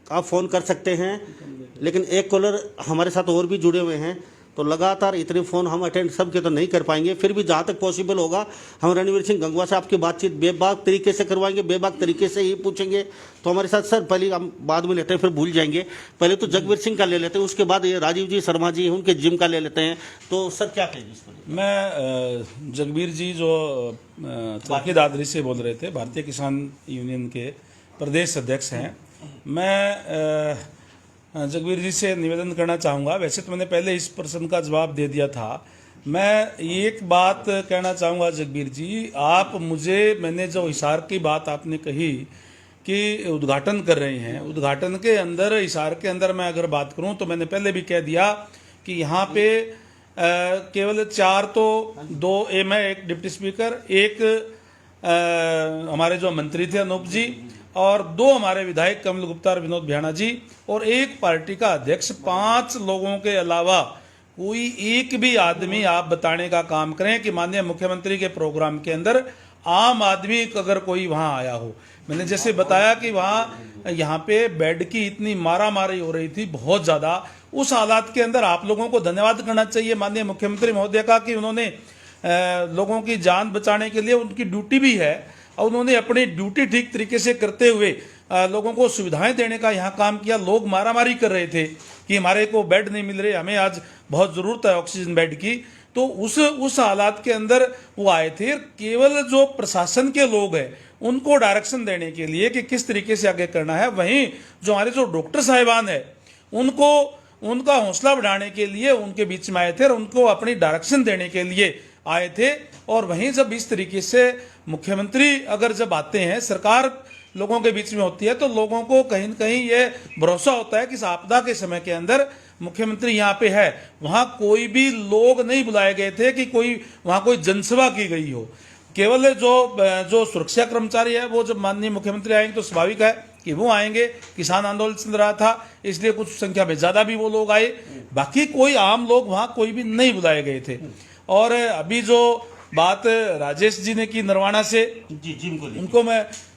[SPEAKER 1] आप फ़ोन कर सकते हैं, लेकिन एक कॉलर हमारे साथ और भी जुड़े हुए हैं, तो लगातार इतने फ़ोन हम अटेंड सब के तो नहीं कर पाएंगे। फिर भी जहाँ तक पॉसिबल होगा हम रणवीर सिंह गंगवा से आपकी बातचीत बेबाक तरीके से करवाएंगे, बेबाक तरीके से ही पूछेंगे। तो हमारे साथ सर पहले हम बाद में लेते हैं, फिर भूल जाएंगे। पहले तो जगबीर सिंह का ले लेते हैं, उसके बाद ये राजीव जी शर्मा जी उनके जिम का ले लेते हैं। तो सर क्या कहेंगे इस पर?
[SPEAKER 2] मैं जगबीर जी जो चरखी दादरी से बोल रहे थे, भारतीय किसान यूनियन के प्रदेश अध्यक्ष हैं। मैं जगबीर जी से निवेदन करना चाहूँगा। वैसे तो मैंने पहले इस प्रश्न का जवाब दे दिया था। मैं एक बात कहना चाहूँगा जगबीर जी, आप मुझे, मैंने जो हिसार की बात आपने कही कि उद्घाटन कर रहे हैं, उद्घाटन के अंदर, हिसार के अंदर मैं अगर बात करूँ तो मैंने पहले भी कह दिया कि यहाँ पे केवल 4 तो 2 मैं एक डिप्टी स्पीकर, एक हमारे जो मंत्री थे अनूप जी, और 2 हमारे विधायक कमल गुप्ता और विनोद भ्याणा जी, और एक पार्टी का अध्यक्ष। 5 लोगों के अलावा कोई एक भी आदमी आप बताने का काम करें कि माननीय मुख्यमंत्री के प्रोग्राम के अंदर आम आदमी अगर कोई वहां आया हो। मैंने जैसे बताया कि वहां यहाँ पे बेड की इतनी मारामारी हो रही थी, बहुत ज्यादा। उस हालात के अंदर आप लोगों को धन्यवाद करना चाहिए माननीय मुख्यमंत्री महोदय का कि उन्होंने लोगों की जान बचाने के लिए, उनकी ड्यूटी भी है, और उन्होंने अपनी ड्यूटी ठीक तरीके से करते हुए लोगों को सुविधाएं देने का यहाँ काम किया। लोग मारामारी कर रहे थे कि हमारे को बेड नहीं मिल रहे, हमें आज बहुत ज़रूरत है ऑक्सीजन बेड की। तो उस हालात के अंदर वो आए थे। केवल जो प्रशासन के लोग हैं उनको डायरेक्शन देने के लिए कि किस तरीके से आगे करना है, वहीं जो हमारे जो डॉक्टर साहिबान है उनको उनका हौसला बढ़ाने के लिए उनके बीच में आए थे और उनको अपनी डायरेक्शन देने के लिए आए थे। और वहीं जब इस तरीके से मुख्यमंत्री अगर जब आते हैं, सरकार लोगों के बीच में होती है, तो लोगों को कहीं न कहीं ये भरोसा होता है कि इस आपदा के समय के अंदर मुख्यमंत्री यहाँ पे है, वहाँ कोई भी लोग नहीं बुलाए गए थे कि कोई वहाँ कोई जनसभा की गई हो। केवल जो सुरक्षा कर्मचारी है वो जब माननीय मुख्यमंत्री आएंगे तो स्वाभाविक है कि वो आएंगे। किसान आंदोलन चल रहा था इसलिए कुछ संख्या में ज्यादा भी वो लोग आए, बाकी कोई आम लोग वहाँ कोई भी नहीं बुलाए गए थे। और अभी जो बात राजेश जी ने की नरवाना से,
[SPEAKER 1] जी जिम को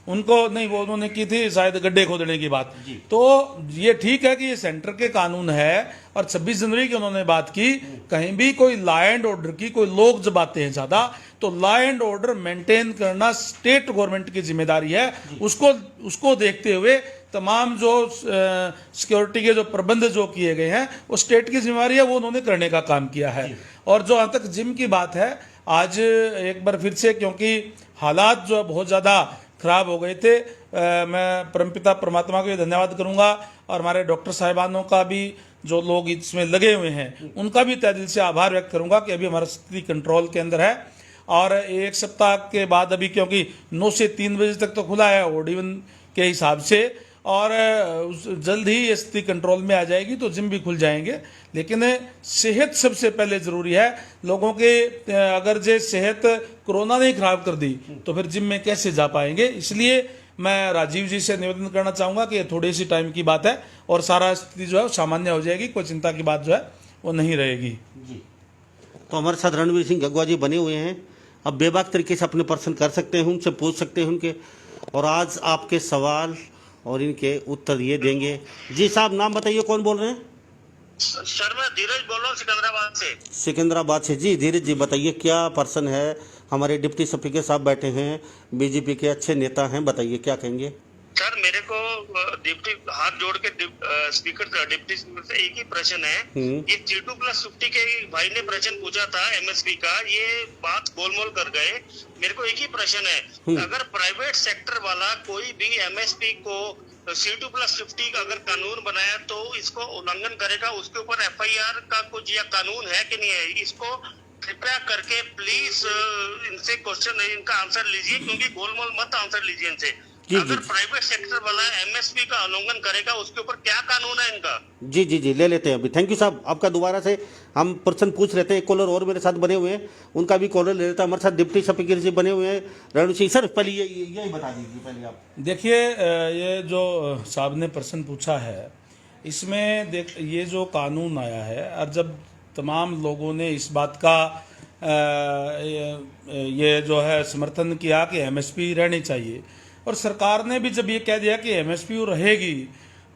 [SPEAKER 2] उनको नहीं, वो उन्होंने की थी शायद गड्ढे खोदने की बात। तो ये ठीक है कि ये सेंटर के कानून है और 26 जनवरी की उन्होंने बात की। कहीं भी कोई लॉ एंड ऑर्डर की, कोई लोग जब आते हैं ज्यादा तो लॉ एंड ऑर्डर मेंटेन करना स्टेट गवर्नमेंट की जिम्मेदारी है। उसको देखते हुए तमाम जो सिक्योरिटी के जो प्रबंध जो किए गए हैं वो स्टेट की जिम्मेदारी है, वो उन्होंने करने का काम किया है। और जो अब तक जिम की बात है, आज एक बार फिर से, क्योंकि हालात जो बहुत ज़्यादा खराब हो गए थे, मैं परमपिता परमात्मा को धन्यवाद करूंगा और हमारे डॉक्टर साहिबानों का भी, जो लोग इसमें लगे हुए हैं उनका भी तहे दिल से आभार व्यक्त करूंगा कि अभी हमारा स्थिति कंट्रोल के अंदर है। और एक सप्ताह के बाद अभी, क्योंकि 9 से 3 बजे तक तो खुला है ओड-इवन के हिसाब से, और जल्द ही ये स्थिति कंट्रोल में आ जाएगी तो जिम भी खुल जाएंगे। लेकिन सेहत सबसे पहले जरूरी है लोगों के। अगर जे सेहत कोरोना ने खराब कर दी तो फिर जिम में कैसे जा पाएंगे। इसलिए मैं राजीव जी से निवेदन करना चाहूंगा कि थोड़ी सी टाइम की बात है और सारा स्थिति जो है सामान्य हो जाएगी, कोई चिंता की बात जो है वो नहीं रहेगी।
[SPEAKER 1] जी, तो हमारे साथ रणवीर सिंह गंगवा जी बने हुए हैं। अब बेबाक तरीके से अपने प्रश्न कर सकते हैं, उनसे पूछ सकते हैं उनके, और आज आपके सवाल और इनके उत्तर ये देंगे। जी साहब, नाम बताइए, कौन बोल रहे हैं?
[SPEAKER 3] सर मैं धीरज बोल रहा हूँ सिकंदराबाद से।
[SPEAKER 1] सिकंदराबाद से। जी धीरज जी बताइए, क्या प्रश्न है? हमारे डिप्टी स्पीकर साहब बैठे हैं, बीजेपी के अच्छे नेता हैं, बताइए क्या कहेंगे।
[SPEAKER 3] सर मेरे को डिप्टी हाथ जोड़ के स्पीकर डिप्टी स्पीकर से एक ही प्रश्न है। ये G2+50 के भाई ने प्रश्न पूछा था एमएसपी का, ये बात गोलमोल कर गए। मेरे को एक ही प्रश्न है, अगर प्राइवेट सेक्टर वाला कोई भी एमएसपी को C2+50 का अगर कानून बनाया तो इसको उल्लंघन करेगा, उसके ऊपर एफआईआर का कुछ या कानून है कि नहीं है? इसको कृपया करके प्लीज इनसे क्वेश्चन इनका आंसर लीजिए, क्योंकि गोलमोल मत आंसर लीजिए इनसे। अगर प्राइवेट सेक्टर वाला एमएसपी का उल्लंघन करेगा उसके ऊपर क्या कानून है इनका? जी
[SPEAKER 1] जी जी ले लेते हैं अभी। थैंक यू साहब, आपका दोबारा से हम प्रश्न पूछ लेते हैं। एक कॉलर और मेरे साथ बने हुए हैं, उनका भी कॉलर ले लेता है। हमारे साथ डिप्टी स्पीकर जी बने हुए हैं, रणवीर सिंह सर। पहले यही बता दीजिए पहले आप।
[SPEAKER 2] देखिए, ये जो साहब ने प्रश्न पूछा है, इसमें ये जो कानून आया है, और जब तमाम लोगों ने इस बात का ये जो है समर्थन किया कि एमएसपी रहनी चाहिए, और सरकार ने भी जब ये कह दिया कि एमएसपी रहेगी,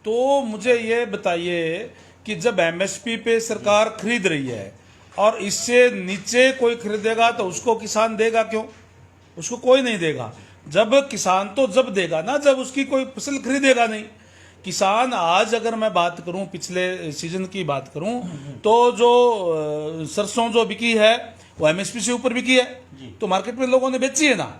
[SPEAKER 2] तो मुझे ये बताइए कि जब एमएसपी पे सरकार खरीद रही है और इससे नीचे कोई खरीदेगा तो उसको किसान देगा क्यों? उसको कोई नहीं देगा। जब किसान तो जब देगा ना जब उसकी कोई फसल खरीदेगा नहीं। किसान आज अगर मैं बात करूं, पिछले सीजन की बात करूं, तो जो सरसों जो बिकी है वो एमएसपी से ऊपर बिकी है, तो मार्केट में लोगों ने बेची है ना,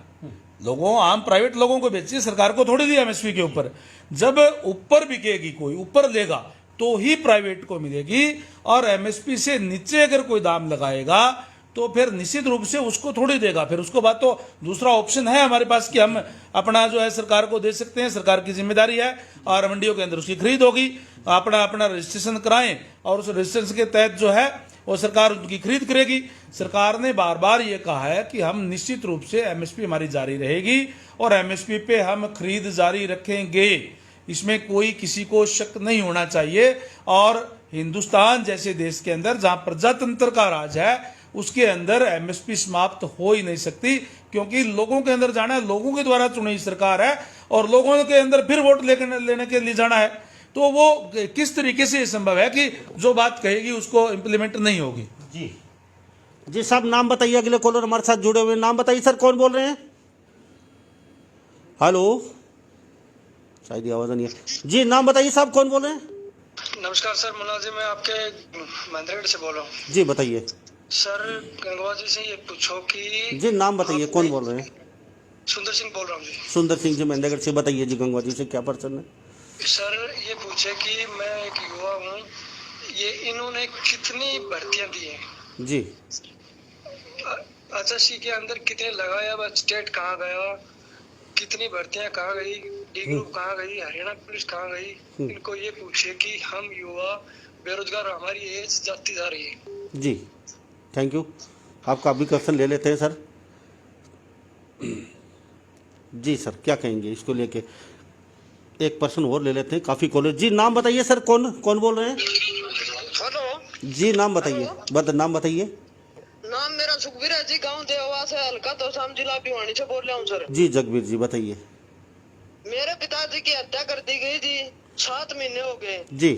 [SPEAKER 2] लोगों आम प्राइवेट लोगों को बेची, सरकार को थोड़ी दी एमएसपी के ऊपर। जब ऊपर बिकेगी, कोई ऊपर लेगा तो ही प्राइवेट को मिलेगी, और एमएसपी से नीचे अगर कोई दाम लगाएगा तो फिर निश्चित रूप से उसको थोड़ी देगा। फिर उसको बात तो दूसरा ऑप्शन है हमारे पास कि हम अपना जो है सरकार को दे सकते हैं, सरकार की जिम्मेदारी है, और मंडियों के अंदर उसकी खरीद होगी, अपना रजिस्ट्रेशन कराएं और उस रजिस्ट्रेशन के तहत जो है वो सरकार उनकी खरीद करेगी। सरकार ने बार बार ये कहा है कि हम निश्चित रूप से एमएसपी हमारी जारी रहेगी और एमएसपी पे हम खरीद जारी रखेंगे, इसमें कोई किसी को शक नहीं होना चाहिए। और हिंदुस्तान जैसे देश के अंदर जहां प्रजातंत्र का राज है, उसके अंदर एमएसपी समाप्त हो ही नहीं सकती, क्योंकि लोगों के अंदर जाना है, लोगों के द्वारा चुनी सरकार है और लोगों के अंदर फिर वोट लेने के लिए जाना है। तो वो किस तरीके से संभव है कि जो बात कहेगी उसको इम्प्लीमेंट नहीं होगी?
[SPEAKER 1] जी जी साहब, नाम बताइए। अगले कॉलर हमारे साथ जुड़े हुए, नाम बताइए सर, कौन बोल रहे हैं? हेलो, शायद आवाज नहीं है। जी नाम बताइए साहब, कौन बोल रहे हैं?
[SPEAKER 6] नमस्कार सर, मुलाजिम मैं आपके महेंद्रगढ़ से बोल रहा हूँ।
[SPEAKER 1] जी बताइए
[SPEAKER 6] सर, गंगवा जी से ये पूछो कि
[SPEAKER 1] जी नाम बताइए, कौन बोल रहे हैं?
[SPEAKER 6] सुंदर सिंह बोल रहा हूँ जी।
[SPEAKER 1] सुंदर सिंह जी महेंद्रगढ़ से। बताइए जी गंगवा जी से क्या प्रश्न है?
[SPEAKER 6] सर ये पूछे कि मैं एक युवा हूँ, ये इन्होंने कितनी भर्तियां दी हैं
[SPEAKER 1] जी?
[SPEAKER 6] एसएससी के अंदर कितने लगाया, बस स्टेट कहाँ गया, कितनी भर्तियां कहाँ गई, डी ग्रुप कहाँ गई, हरियाणा पुलिस कहाँ गई? इनको ये पूछे कि हम युवा बेरोजगार हमारी एज जाती जा रही है।
[SPEAKER 1] जी थैंक यू। आपका अभी क्वेश्चन ले लेते हैं सर। जी सर क्या कहेंगे इसको लेके? एक पर्सन और ले लेते हैं, काफ़ी कॉलेज। जी नाम बताइए सर, कौन कौन बोल रहे हैं?
[SPEAKER 7] हेलो
[SPEAKER 1] जी नाम बताइए, नाम बताइए।
[SPEAKER 7] नाम मेरा सुखबीर है जी, गांव देवास है, हल्का तोशाम, जिला भिवानी से बोल रहा हूँ सर।
[SPEAKER 1] जी जगबीर जी बताइए।
[SPEAKER 7] मेरे पिताजी की हत्या कर दी गई थी, 7 महीने हो गए,
[SPEAKER 1] जी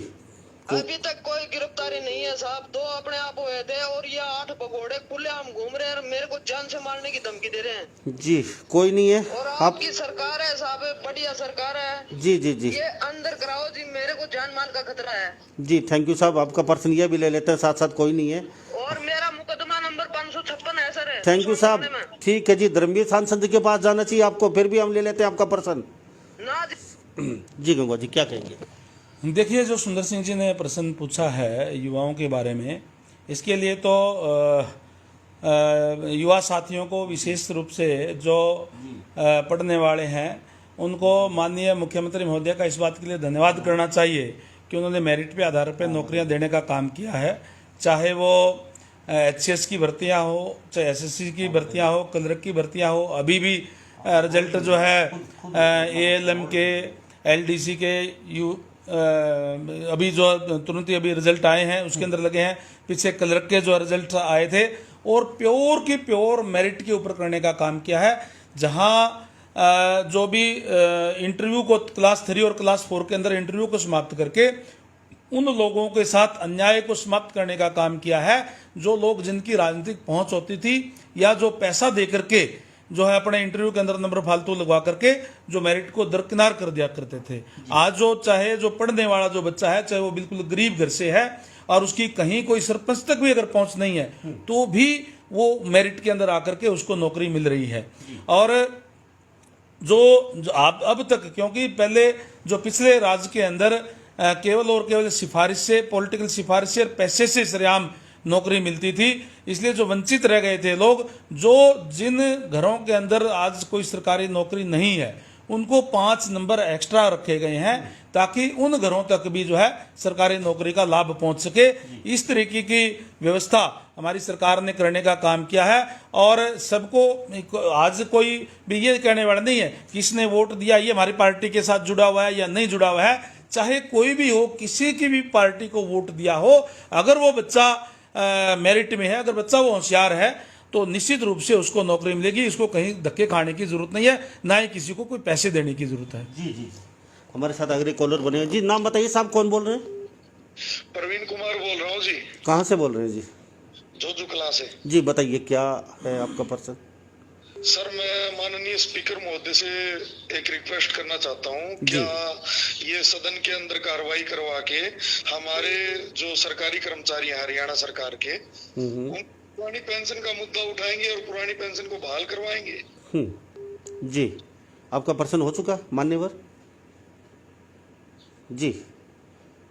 [SPEAKER 7] अभी तक कोई गिरफ्तारी नहीं है साहब। 2 अपने आप हुए थे और ये 8 भगोड़े खुलेआम घूम रहे हैं और मेरे को जान से मारने की धमकी दे रहे हैं।
[SPEAKER 1] जी कोई नहीं है।
[SPEAKER 7] और
[SPEAKER 1] आप
[SPEAKER 7] आपकी सरकार है साहब, बढ़िया सरकार है।
[SPEAKER 1] जी जी जी
[SPEAKER 7] ये अंदर कराओ जी, मेरे को जान माल का खतरा है।
[SPEAKER 1] जी थैंक यू साहब। आपका पर्सन ये भी ले लेते हैं साथ साथ, कोई नहीं है।
[SPEAKER 7] और मेरा मुकदमा नंबर 556 है सर।
[SPEAKER 1] थैंक यू साहब। ठीक है जी, धर्मवीर सांसद के पास जाना चाहिए आपको, फिर भी हम ले लेते हैं आपका पर्सन।
[SPEAKER 7] ना जी।
[SPEAKER 1] जी गंगा जी क्या कहेंगे?
[SPEAKER 2] देखिए, जो सुंदर सिंह जी ने प्रश्न पूछा है युवाओं के बारे में, इसके लिए तो युवा साथियों को विशेष रूप से जो पढ़ने वाले हैं उनको माननीय मुख्यमंत्री महोदय का इस बात के लिए धन्यवाद करना चाहिए कि उन्होंने मेरिट पे आधार पर नौकरियां देने का काम किया है। चाहे वो HCS की भर्तियां हो, चाहे SSC की भर्तियां हो, क्लर्क की भर्तियां हो। अभी भी रिजल्ट जो है ALM के, LDC के, अभी जो तुरंत ही अभी रिजल्ट आए हैं उसके अंदर लगे हैं। पीछे क्लर्क के जो रिजल्ट आए थे, और प्योर की प्योर मेरिट के ऊपर करने का काम किया है। जहां जो भी इंटरव्यू को क्लास 3 और क्लास 4 के अंदर इंटरव्यू को समाप्त करके उन लोगों के साथ अन्याय को समाप्त करने का काम किया है, जो लोग जिनकी राजनीतिक पहुंच होती थी या जो पैसा दे करके जो है अपने इंटरव्यू के अंदर नंबर फालतू लगवा करके जो मेरिट को दरकिनार कर दिया करते थे। आज जो चाहे जो पढ़ने वाला जो बच्चा है, चाहे वो बिल्कुल गरीब घर से है और उसकी कहीं कोई सरपंच तक भी अगर पहुंच नहीं है, तो भी वो मेरिट के अंदर आकर के उसको नौकरी मिल रही है। और जो अब तक, क्योंकि पहले जो पिछले राज्य के अंदर केवल और केवल सिफारिश से, पॉलिटिकल सिफारिश से और पैसे से सरेआम नौकरी मिलती थी, इसलिए जो वंचित रह गए थे लोग, जो जिन घरों के अंदर आज कोई सरकारी नौकरी नहीं है, उनको 5 नंबर एक्स्ट्रा रखे गए हैं ताकि उन घरों तक भी जो है सरकारी नौकरी का लाभ पहुंच सके। इस तरीके की व्यवस्था हमारी सरकार ने करने का काम किया है। और सबको आज कोई भी ये कहने वाला नहीं है कि इसने वोट दिया ये हमारी पार्टी के साथ जुड़ा हुआ है या नहीं जुड़ा हुआ है। चाहे कोई भी हो, किसी की भी पार्टी को वोट दिया हो, अगर वो बच्चा मेरिट में है, अगर बच्चा वो होशियार है, तो निश्चित रूप से उसको नौकरी मिलेगी। इसको कहीं धक्के खाने की जरूरत नहीं है, ना ही किसी को कोई पैसे देने की जरूरत है।
[SPEAKER 1] जी जी हमारे साथ अगले कॉलर बने हैं। जी नाम बताइए साहब, कौन बोल रहे हैं?
[SPEAKER 6] प्रवीण कुमार बोल रहा हूँ जी,
[SPEAKER 1] कहाँ से बोल रहे हैं? जी
[SPEAKER 6] जोजू कला से।
[SPEAKER 1] जी बताइए क्या है आपका पर्सन?
[SPEAKER 6] सर मैं माननीय स्पीकर महोदय से एक रिक्वेस्ट करना चाहता हूँ, क्या ये सदन के अंदर कार्रवाई करवा के हमारे जो सरकारी कर्मचारी हैं हरियाणा सरकार के, उन पुरानी पेंशन का मुद्दा उठाएंगे और पुरानी पेंशन को बहाल करवाएंगे।
[SPEAKER 1] जी आपका पर्सन हो चुका मान्यवर। जी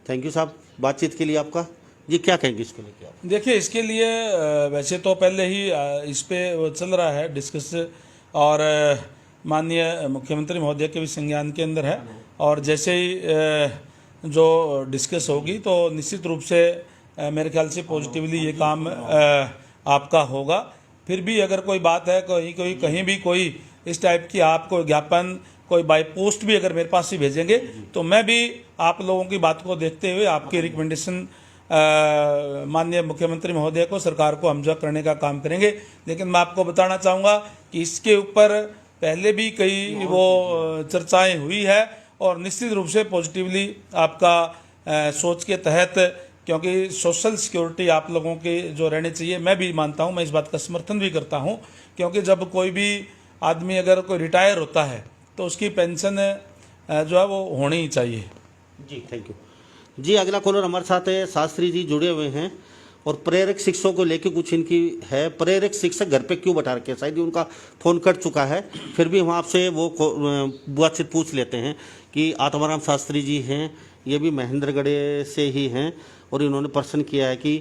[SPEAKER 1] थैंक यू साहब बातचीत के लिए आपका। जी क्या कहेंगे इसको लेके आप?
[SPEAKER 2] देखिए, इसके लिए वैसे तो पहले ही इस पे चल रहा है डिस्कस, और माननीय मुख्यमंत्री महोदय के भी संज्ञान के अंदर है। और जैसे ही जो डिस्कस होगी तो निश्चित रूप से मेरे ख्याल से पॉजिटिवली ये काम आपका होगा। फिर भी अगर कोई बात है, कहीं भी कोई इस टाइप की आपको ज्ञापन कोई बाय पोस्ट भी अगर मेरे पास से भेजेंगे, तो मैं भी आप लोगों की बात को देखते हुए आपकी रिकमेंडेशन माननीय मुख्यमंत्री महोदय को, सरकार को हमजा करने का काम करेंगे। लेकिन मैं आपको बताना चाहूँगा कि इसके ऊपर पहले भी कई वो चर्चाएं हुई है और निश्चित रूप से पॉजिटिवली आपका सोच के तहत, क्योंकि सोशल सिक्योरिटी आप लोगों के जो रहने चाहिए, मैं भी मानता हूँ, मैं इस बात का समर्थन भी करता हूँ। क्योंकि जब कोई भी आदमी अगर कोई रिटायर होता है तो उसकी पेंशन जो है वो होनी ही चाहिए।
[SPEAKER 1] जी थैंक यू। जी अगला कॉलर हमारे साथ है, शास्त्री जी जुड़े हुए हैं और प्रेरक शिक्षकों को लेके कुछ इनकी है। प्रेरक शिक्षक घर पे क्यों बैठा रखे? शायद उनका फ़ोन कट चुका है, फिर भी हम आपसे वो बातचीत पूछ लेते हैं कि आत्माराम शास्त्री जी हैं, ये भी महेंद्रगढ़ से ही हैं और इन्होंने प्रश्न किया है कि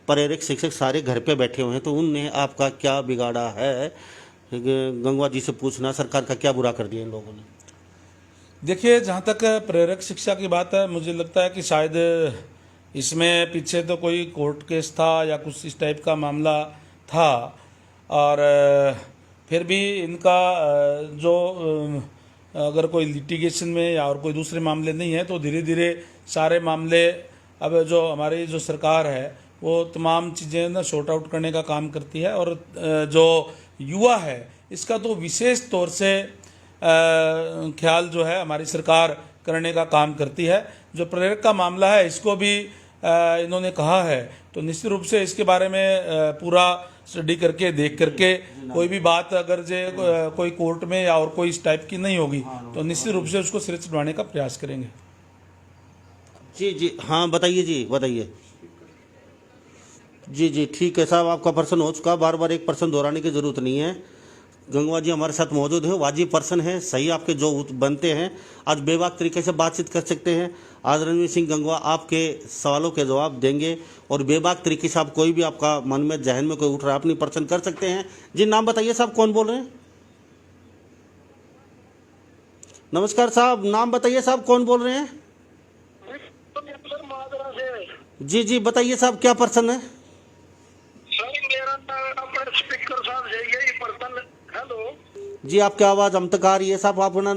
[SPEAKER 1] प्रेरक शिक्षक सारे घर पे बैठे हुए हैं तो उनने आपका क्या बिगाड़ा है? गंगवा जी से पूछना, सरकार का क्या बुरा कर दिया इन लोगों ने?
[SPEAKER 2] देखिए, जहाँ तक प्रेरक शिक्षा की बात है, मुझे लगता है कि शायद इसमें पीछे तो कोई कोर्ट केस था या कुछ इस टाइप का मामला था, और फिर भी इनका जो अगर कोई लिटिगेशन में या और कोई दूसरे मामले नहीं है, तो धीरे धीरे सारे मामले अब जो हमारी जो सरकार है वो तमाम चीज़ें ना शॉर्ट आउट करने का काम करती है। और जो युवा है इसका तो विशेष तौर से ख्याल जो है हमारी सरकार करने का काम करती है। जो प्रेरक का मामला है इसको भी इन्होंने कहा है, तो निश्चित रूप से इसके बारे में पूरा स्टडी करके देख करके कोई भी बात अगर जे कोई कोर्ट में या और कोई इस टाइप की नहीं होगी तो निश्चित रूप से उसको सिरे चढ़वाने का प्रयास करेंगे।
[SPEAKER 1] जी जी हाँ बताइए जी, बताइए जी। जी ठीक है साहब, आपका प्रश्न हो चुका, बार बार एक प्रश्न दोहराने की जरूरत नहीं है। गंगवा जी हमारे साथ मौजूद है, वाजिब पर्सन है, सही आपके जो बनते हैं आज बेबाक तरीके से बातचीत कर सकते हैं। आज रणवीर सिंह गंगवा आपके सवालों के जवाब देंगे और बेबाक तरीके से आप कोई भी आपका मन में जहन में कोई उठ रहा है अपनी प्रश्न कर सकते हैं। जी नाम बताइए साहब, कौन बोल रहे हैं? नमस्कार साहब, नाम बताइए साहब, कौन बोल रहे हैं? जी जी बताइए साहब, क्या प्रश्न है?
[SPEAKER 6] सर मेरा अपने स्पीकर साहब से यही पर्सन। हेलो
[SPEAKER 1] जी आपकी आवाज़ हम तक आ रही है साहब, आप ना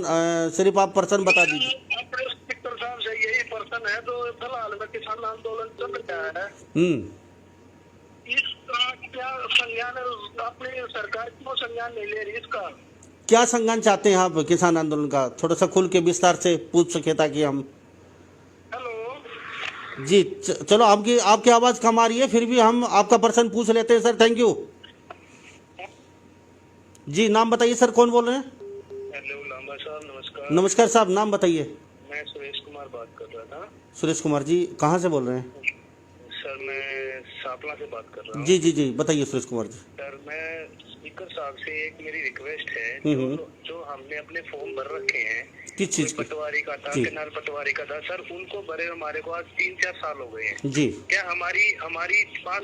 [SPEAKER 1] सिर्फ आप प्रश्न बता दीजिए।
[SPEAKER 6] अपने स्पीकर साहब से यही पर्सन है जो फिलहाल में किसान आंदोलन चल रहा है, इसका क्या संज्ञान है? अपनी सरकार क्यों संज्ञान नहीं ले रही इसका?
[SPEAKER 1] क्या संज्ञान चाहते हैं आप किसान आंदोलन का? थोड़ा सा खुल के विस्तार से पूछ सके ताकि हम।
[SPEAKER 6] हेलो
[SPEAKER 1] जी चलो, आपकी आवाज़ कम आ रही है, फिर भी हम आपका प्रश्न पूछ लेते हैं सर। थैंक यू जी। नाम बताइए सर, कौन बोल रहे हैं?
[SPEAKER 6] हेलो लांबा साहब नमस्कार।
[SPEAKER 1] नमस्कार साहब, नाम बताइए।
[SPEAKER 6] मैं सुरेश कुमार बात कर रहा था।
[SPEAKER 1] सुरेश कुमार जी कहाँ से बोल रहे हैं?
[SPEAKER 6] सर मैं सापला से बात कर रहा हूँ।
[SPEAKER 1] जी जी जी बताइए सुरेश कुमार जी।
[SPEAKER 6] सर मैं स्पीकर साहब से एक मेरी रिक्वेस्ट है, जो हमने अपने फॉर्म भर रखे हैं
[SPEAKER 1] किस चीज़ के?
[SPEAKER 6] पटवारी का था, किनार पटवारी का था सर, उनको भरे हमारे को आज 3-4 साल हो गए हैं
[SPEAKER 1] जी।
[SPEAKER 6] क्या हमारी 5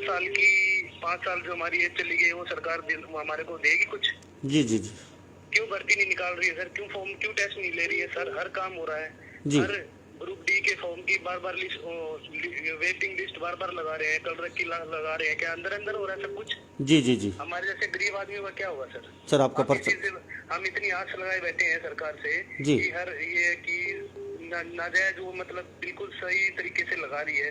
[SPEAKER 6] साल जो हमारी एज चली गई वो सरकार हमारे को देगी कुछ?
[SPEAKER 1] जी जी जी
[SPEAKER 6] क्यों भर्ती नहीं निकाल रही है सर? क्यों फॉर्म क्यों टेस्ट नहीं ले रही है सर? हर काम हो रहा है
[SPEAKER 1] जी।
[SPEAKER 6] हर ग्रुप डी के फॉर्म की बार लिस्ट, वेटिंग लिस्ट बार लगा रहे हैं, कल रखी लगा रहे हैं। क्या अंदर हो रहा है सब कुछ?
[SPEAKER 1] जी जी जी
[SPEAKER 6] हमारे जैसे गरीब आदमी का क्या होगा सर?
[SPEAKER 1] सर आपका प्रश्न।
[SPEAKER 6] हम इतनी आस लगाए बैठे हैं सरकार से
[SPEAKER 1] जी।
[SPEAKER 6] कि हर ये कि नाजायज वो मतलब बिल्कुल सही तरीके से लगा रही है,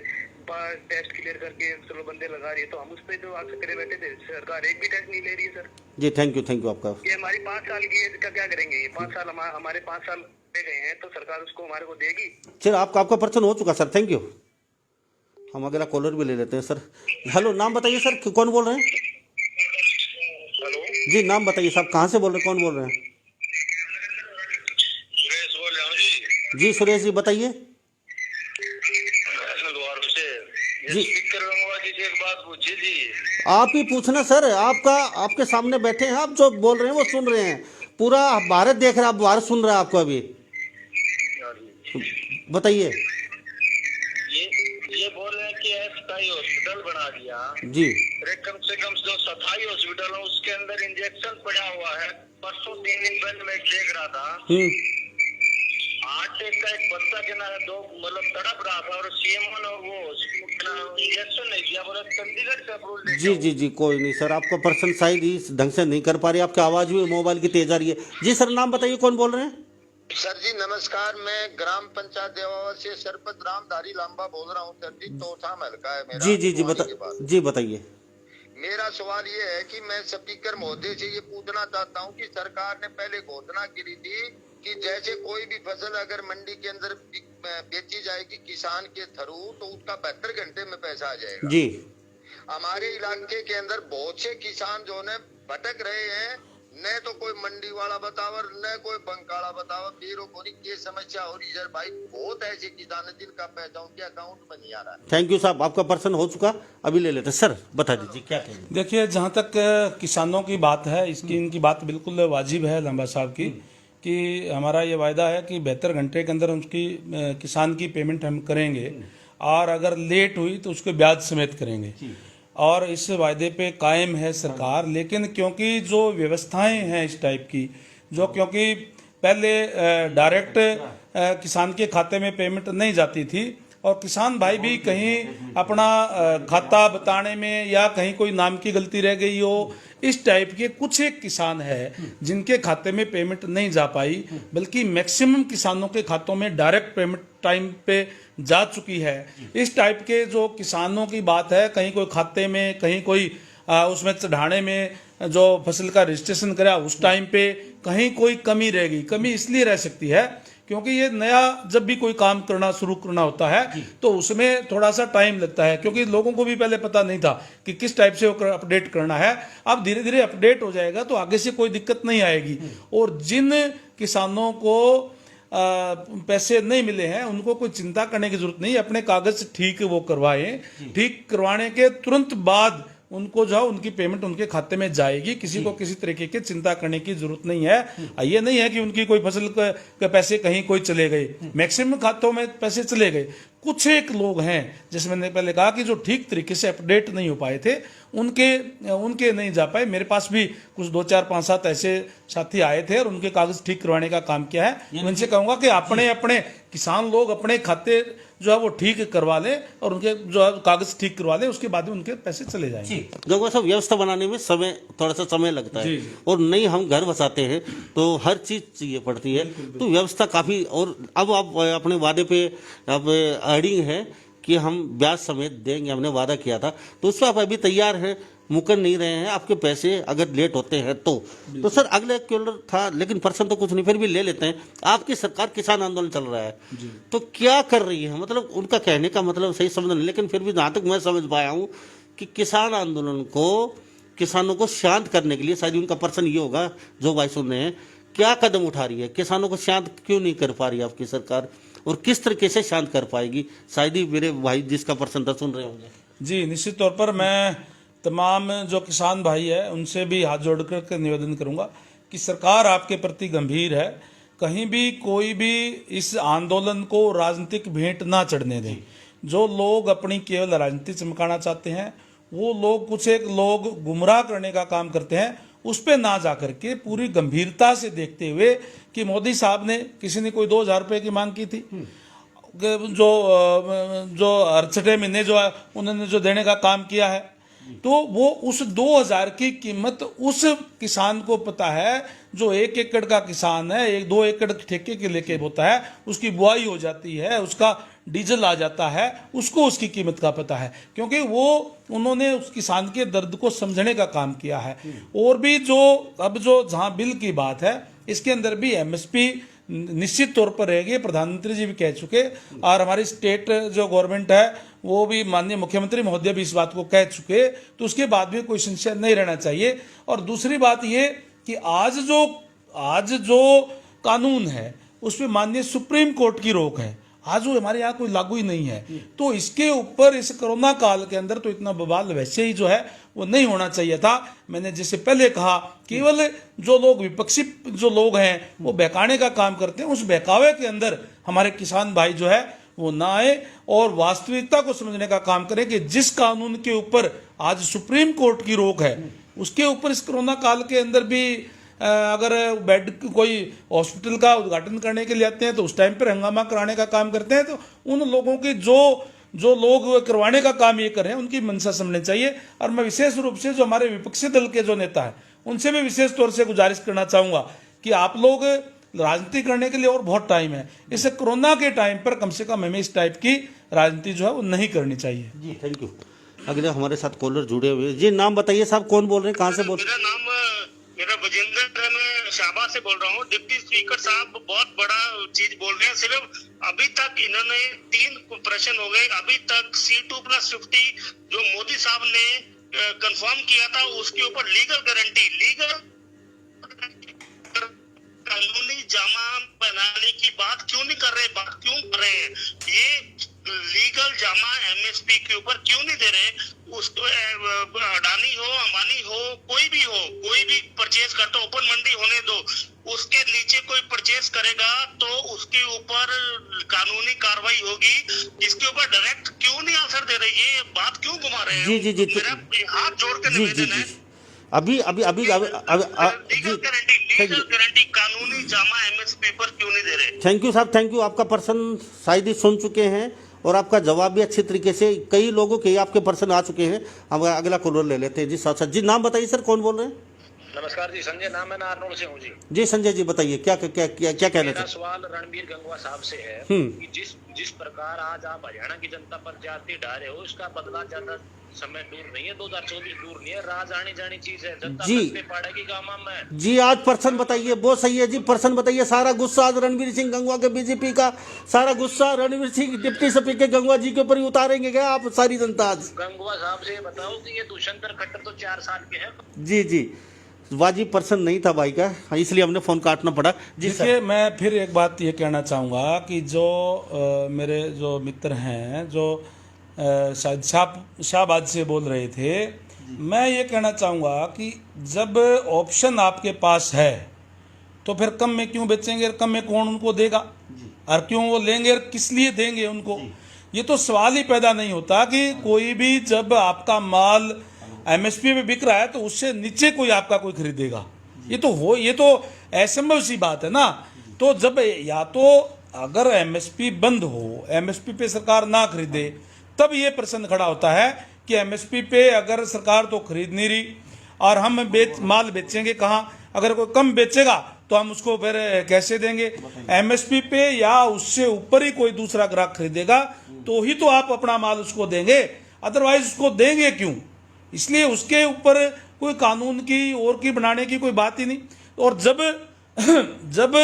[SPEAKER 6] टेस्ट क्लियर करके चलो बंदे लगा रही है, तो हम उस पर जो आस करे बैठे थे, सरकार एक भी टेस्ट नहीं ले रही है सर।
[SPEAKER 1] जी थैंक यू आपका।
[SPEAKER 6] ये हमारी 5 साल की एज का क्या करेंगे? ये 5 साल हमारे 5 साल रह गए हैं, तो सरकार उसको हमारे को देगी?
[SPEAKER 1] सर आपका प्रश्न हो चुका सर, थैंक यू। हम अगला कॉलर भी ले लेते हैं सर। हेलो नाम बताइए सर, कौन बोल रहे हैं?
[SPEAKER 6] हेलो
[SPEAKER 1] जी नाम बताइए साहब, कहाँ से बोल रहे हैं, कौन बोल रहे हैं?
[SPEAKER 6] सुरेश बोल रहा हूँ जी।
[SPEAKER 1] जी सुरेश जी बताइए। जी
[SPEAKER 6] स्पीकर गंगवा जी से एक बात पूछी थी।
[SPEAKER 1] आप ही पूछना सर, आपके सामने बैठे हैं, आप जो बोल रहे हैं वो सुन रहे हैं, पूरा भारत देख रहा है, आप भारत सुन रहा है आपको अभी। बताइए।
[SPEAKER 6] ये बोल रहे हैं कि अस्थायी हॉस्पिटल बना दिया
[SPEAKER 1] जी।
[SPEAKER 6] कम से कम जो स्थायी हॉस्पिटल है उसके अंदर इंजेक्शन पड़ा हुआ है। परसों 3 दिन पहले मैं देख रहा था, हार्ट अटैक का एक बच्चा के ना दो मतलब तड़प रहा था और सीएमओ ने वो इंजेक्शन नहीं दिया, बोला चंडीगढ़ से अप्रूवल।
[SPEAKER 1] जी जी जी कोई नहीं सर, आपका पर्सन शायद इस ढंग से नहीं कर पा रही, आपकी आवाज़ भी मोबाइल की तेज आ रही है। जी सर नाम बताइए, कौन बोल रहे हैं?
[SPEAKER 8] सर जी नमस्कार, मैं ग्राम पंचायत देवावर से सरपंच रामधारी लांबा बोल रहा हूँ सर जी। तोठाम हल्का है मेरा।
[SPEAKER 1] जी जी जी जी बताइए।
[SPEAKER 8] मेरा सवाल ये है कि मैं स्पीकर महोदय से ये पूछना चाहता हूँ कि सरकार ने पहले घोषणा की थी कि जैसे कोई भी फसल अगर मंडी के अंदर बेची जाएगी किसान के थ्रू तो उसका 72 घंटे में पैसा आ जाएगा
[SPEAKER 1] जी।
[SPEAKER 8] हमारे इलाके के अंदर बहुत से किसान जो है भटक रहे हैं, न तो कोई मंडी वाला बतावर न कोई बंकाड़ा बतावर, बेरोजगारी की समस्या हो रही है भाई। बहुत ऐसे किसान है जिनका पैसा उनके अकाउंट में नहीं आ रहा है।
[SPEAKER 1] थैंक यू साहब, आपका पर्सन हो चुका, अभी ले लेते सर। बता दीजिए क्या कहेंगे।
[SPEAKER 2] देखिए जहाँ तक किसानों की बात है, इनकी बात बिल्कुल वाजिब है लंबा साहब की, कि हमारा ये वायदा है कि 72 घंटे के अंदर उसकी किसान की पेमेंट हम करेंगे, और अगर लेट हुई तो उसको ब्याज समेत करेंगे, और इस वायदे पे कायम है सरकार। लेकिन क्योंकि जो व्यवस्थाएं हैं इस टाइप की, जो क्योंकि पहले डायरेक्ट किसान के खाते में पेमेंट नहीं जाती थी, और किसान भाई भी कहीं अपना खाता बताने में या कहीं कोई नाम की गलती रह गई हो, इस टाइप के कुछ एक किसान है जिनके खाते में पेमेंट नहीं जा पाई, बल्कि मैक्सिमम किसानों के खातों में डायरेक्ट पेमेंट टाइम पे जा चुकी है। इस टाइप के जो किसानों की बात है, कहीं कोई खाते में, कहीं कोई उसमें चढ़ाने में जो फसल का रजिस्ट्रेशन करा उस टाइम पे कहीं कोई कमी रह गई। कमी इसलिए रह सकती है क्योंकि ये नया जब भी कोई काम करना शुरू करना होता है तो उसमें थोड़ा सा टाइम लगता है, क्योंकि लोगों को भी पहले पता नहीं था कि किस टाइप से अपडेट करना है। अब धीरे धीरे अपडेट हो जाएगा तो आगे से कोई दिक्कत नहीं आएगी। और जिन किसानों को पैसे नहीं मिले हैं उनको कोई चिंता करने की जरूरत नहीं, अपने कागज ठीक वो करवाएं, ठीक करवाने के तुरंत बाद उनको जो उनकी पेमेंट उनके खाते में जाएगी। किसी को किसी तरीके की चिंता करने की जरूरत नहीं है। ये नहीं है कि उनकी कोई फसल के पैसे कहीं कोई चले गए, मैक्सिमम खातों में पैसे चले गए। कुछ एक लोग हैं, जैसे मैंने पहले कहा, कि जो ठीक तरीके से अपडेट नहीं हो पाए थे, उनके नहीं जा पाए। मेरे पास भी कुछ 2 4 5 7 ऐसे साथी आए थे और उनके कागज ठीक करवाने का काम किया है। मैं इनसे कहूंगा कि अपने अपने किसान लोग अपने खाते जो है वो ठीक करवा लें और उनके जो है कागज ठीक करवा लें, उसके बाद में उनके पैसे चले जाएंगे।
[SPEAKER 1] जब वो सब व्यवस्था बनाने में थोड़ा सा समय लगता है, और नहीं हम घर बसाते हैं तो हर चीज चाहिए पड़ती है, तो व्यवस्था काफी। और अब आप अपने वादे पे अब अड़िंग है कि हम ब्याज समेत देंगे, हमने वादा किया था, तो उस पर आप अभी तैयार हैं, मुकर नहीं रहे हैं। आपके पैसे अगर लेट होते हैं तो सर अगले क्यों था, लेकिन पर्सन तो कुछ नहीं, फिर भी ले लेते हैं। आपकी सरकार किसान आंदोलन चल रहा है तो क्या कर रही है, मतलब उनका कहने का मतलब सही समझ नहीं, लेकिन फिर भी जहाँ तक मैं समझ पाया हूँ कि किसान आंदोलन को, किसानों को शांत करने के लिए, शायद उनका पर्सन ये होगा जो भाई सुन रहे हैं, क्या कदम उठा रही है, किसानों को शांत क्यों नहीं कर पा रही आपकी सरकार, और किस तरीके से शांत कर पाएगी? शायद ही मेरे भाई जिसका पर्सन था सुन रहे होंगे।
[SPEAKER 2] जी, निश्चित तौर पर मैं तमाम जो किसान भाई है उनसे भी हाथ जोड़ कर निवेदन करूंगा कि सरकार आपके प्रति गंभीर है। कहीं भी कोई भी इस आंदोलन को राजनीतिक भेंट ना चढ़ने दें। जो लोग अपनी केवल राजनीति चमकाना चाहते हैं, वो लोग, कुछ एक लोग गुमराह करने का काम करते हैं, उस पर ना जाकर के पूरी गंभीरता से देखते हुए कि मोदी साहब ने, किसी ने कोई 2000 रुपये की मांग की थी, जो हर 6 महीने जो है उन्होंने जो देने का काम किया है, तो वो उस 2000 की कीमत उस किसान को पता है जो 1 एकड़ का किसान है, 1-2 एकड़ ठेके के लेके होता है, उसकी बुआई हो जाती है, उसका डीजल आ जाता है, उसको उसकी कीमत का पता है, क्योंकि वो उन्होंने उस किसान के दर्द को समझने का काम किया है। और भी जो अब जो जहां बिल की बात है, इसके अंदर भी एमएसपी निश्चित तौर पर रहेगी। प्रधानमंत्री जी भी कह चुके और हमारी स्टेट जो गवर्नमेंट है वो भी, माननीय मुख्यमंत्री महोदय भी इस बात को कह चुके, तो उसके बाद भी कोई संशय नहीं रहना चाहिए। और दूसरी बात ये कि आज जो कानून है उस पर माननीय सुप्रीम कोर्ट की रोक है, आज वो हमारे यहाँ कोई लागू ही नहीं है। तो इसके ऊपर इस कोरोना काल के अंदर तो इतना बवाल वैसे ही जो है वो नहीं होना चाहिए था। मैंने जैसे पहले कहा, केवल जो लोग विपक्षी जो लोग हैं वो बहकाने का काम करते हैं, उस बहकावे के अंदर हमारे किसान भाई जो है वो ना आए और वास्तविकता को समझने का काम करें कि जिस कानून के ऊपर आज सुप्रीम कोर्ट की रोक है, उसके ऊपर इस कोरोना काल के अंदर भी अगर बेड कोई हॉस्पिटल का उद्घाटन करने के लिए आते हैं तो उस टाइम पर हंगामा कराने का काम करते हैं, तो उन लोगों की जो लोग करवाने का काम ये कर रहे हैं उनकी मंशा समझनी चाहिए। और मैं विशेष रूप से जो हमारे विपक्षी दल के जो नेता हैं उनसे भी विशेष तौर से गुजारिश करना चाहूंगा कि आप लोग, राजनीति करने के लिए और बहुत टाइम है, इस कोरोना के टाइम पर कम से कम हमें इस टाइप की राजनीति जो है वो नहीं करनी चाहिए।
[SPEAKER 1] जी, थैंक यू। अगले हमारे साथ कॉलर जुड़े हुए जी, नाम बताइए साहब, कौन बोल रहे हैं, कहाँ से बोल रहे हैं?
[SPEAKER 3] मेरा बजेंद्र है, मैं शाहबाद से बोल रहा हूँ। डिप्टी स्पीकर साहब बहुत बड़ा चीज बोल रहे हैं। सिर्फ अभी तक इन्होंने 3 प्रश्न हो गए, अभी तक C2+50 जो मोदी साहब ने कंफर्म किया था उसके ऊपर लीगल कानूनी जामा बनाने की बात क्यों नहीं कर रहे, बात क्यों कर रहे हैं? ये लीगल जामा एमएसपी के ऊपर क्यों नहीं दे रहे? उसको अडानी हो, अंबानी हो, कोई भी परचेज करता, ओपन मंडी होने दो, उसके नीचे कोई परचेज करेगा तो उसके ऊपर कानूनी कार्रवाई होगी। इसके ऊपर डायरेक्ट क्यों नहीं आंसर दे रहे, ये बात क्यों घुमा रहे हैं?
[SPEAKER 1] जी
[SPEAKER 3] मेरा हाथ जोड़ के निवेदन है,
[SPEAKER 1] अभी
[SPEAKER 3] गारंटी कानूनी जामा एमएसपी पर क्यों नहीं दे रहे?
[SPEAKER 1] थैंक यू साहब, थैंक यू। आपका पर्सन शायद ही सुन चुके हैं और आपका जवाब भी अच्छे तरीके से, कई लोगों के आपके पर्सन आ चुके हैं। हम अगला कॉलर ले लेते हैं जी। साथ साथ जी नाम बताइए सर, कौन बोल रहे हैं?
[SPEAKER 9] नमस्कार जी, संजय नाम है, नारनौल से हूँ जी।
[SPEAKER 1] जी संजय जी बताइए, क्या क्या क्या क्या, क्या कहना
[SPEAKER 9] मेरा
[SPEAKER 1] चाहते
[SPEAKER 9] सवाल रणबीर गंगवा साहब से है कि जिस प्रकार आज आप हरियाणा की जनता पर जाति ढा रहे हो, इसका बदला ज्यादा समय दूर नहीं है, 2024 दूर नहीं है, राज आनी जानी चीज है, जनता
[SPEAKER 1] जी
[SPEAKER 9] पे पड़ेगी गामा में।
[SPEAKER 1] जी आज पर्सन बताइए, वो सही है जी, पर्सन बताइए। सारा गुस्सा आज रणवीर सिंह गंगवा के बीजेपी का, सारा गुस्सा रणवीर सिंह डिप्टी स्पीकर गंगवा जी के ऊपर ही उतारेंगे क्या आप सारी जनता आज?
[SPEAKER 9] गंगवा साहब से बताओ कि ये दुष्यंत खट्टर तो 4 साल के हैं।
[SPEAKER 1] जी जी वाजिब पर्सन नहीं था भाई का, इसलिए हमने फोन काटना पड़ा जी।
[SPEAKER 2] देखिए मैं फिर एक बात ये कहना चाहूँगा कि जो मेरे जो मित्र हैं जो शायद शाहबाद से बोल रहे थे, मैं ये कहना चाहूँगा कि जब ऑप्शन आपके पास है तो फिर कम में क्यों बेचेंगे और कम में कौन उनको देगा और क्यों वो लेंगे और किस लिए देंगे उनको? ये तो सवाल ही पैदा नहीं होता कि कोई भी, जब आपका माल एमएसपी में बिक रहा है तो उससे नीचे कोई आपका कोई खरीदेगा, ये तो असंभव सी बात है ना। तो जब या तो अगर एमएसपी बंद हो, एमएसपी पे सरकार ना खरीदे, तब ये प्रश्न खड़ा होता है कि एमएसपी पे अगर सरकार तो खरीद नहीं रही और हम माल बेचेंगे कहाँ? अगर कोई कम बेचेगा तो हम उसको फिर कैसे देंगे? एमएसपी पे या उससे ऊपर ही कोई दूसरा ग्राहक खरीदेगा तो ही तो आप अपना माल उसको देंगे, अदरवाइज उसको देंगे क्यों? इसलिए उसके ऊपर कोई कानून की और की बनाने की कोई बात ही नहीं। और जब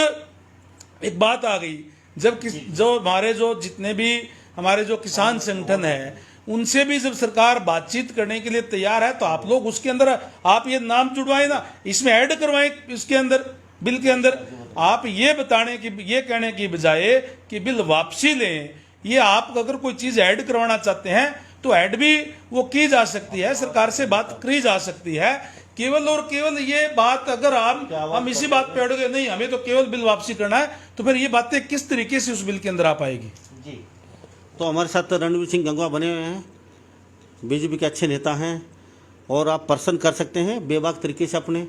[SPEAKER 2] एक बात आ गई, जो हमारे जो जितने भी हमारे जो किसान संगठन है, उनसे भी जब सरकार बातचीत करने के लिए तैयार है तो आप लोग उसके अंदर आप ये नाम जुड़वाएं ना, इसमें ऐड करवाएं, इसके अंदर बिल के अंदर आप ये बताने की, ये कहने की बजाय कि बिल वापसी लें, ये आप अगर कोई चीज ऐड करवाना चाहते हैं तो ऐड भी वो की जा सकती है, सरकार से बात करी जा सकती है। केवल और केवल ये बात अगर हम इसी बात पे अड़ गए, नहीं हमें तो केवल बिल वापसी करना है, तो फिर ये बातें किस तरीके से उस बिल के अंदर आ पाएगी?
[SPEAKER 1] जी तो हमारे साथ रणवीर सिंह गंगवा बने हुए हैं, बीजेपी के अच्छे नेता हैं, और आप पर्सन कर सकते हैं बेबाक तरीके से अपने,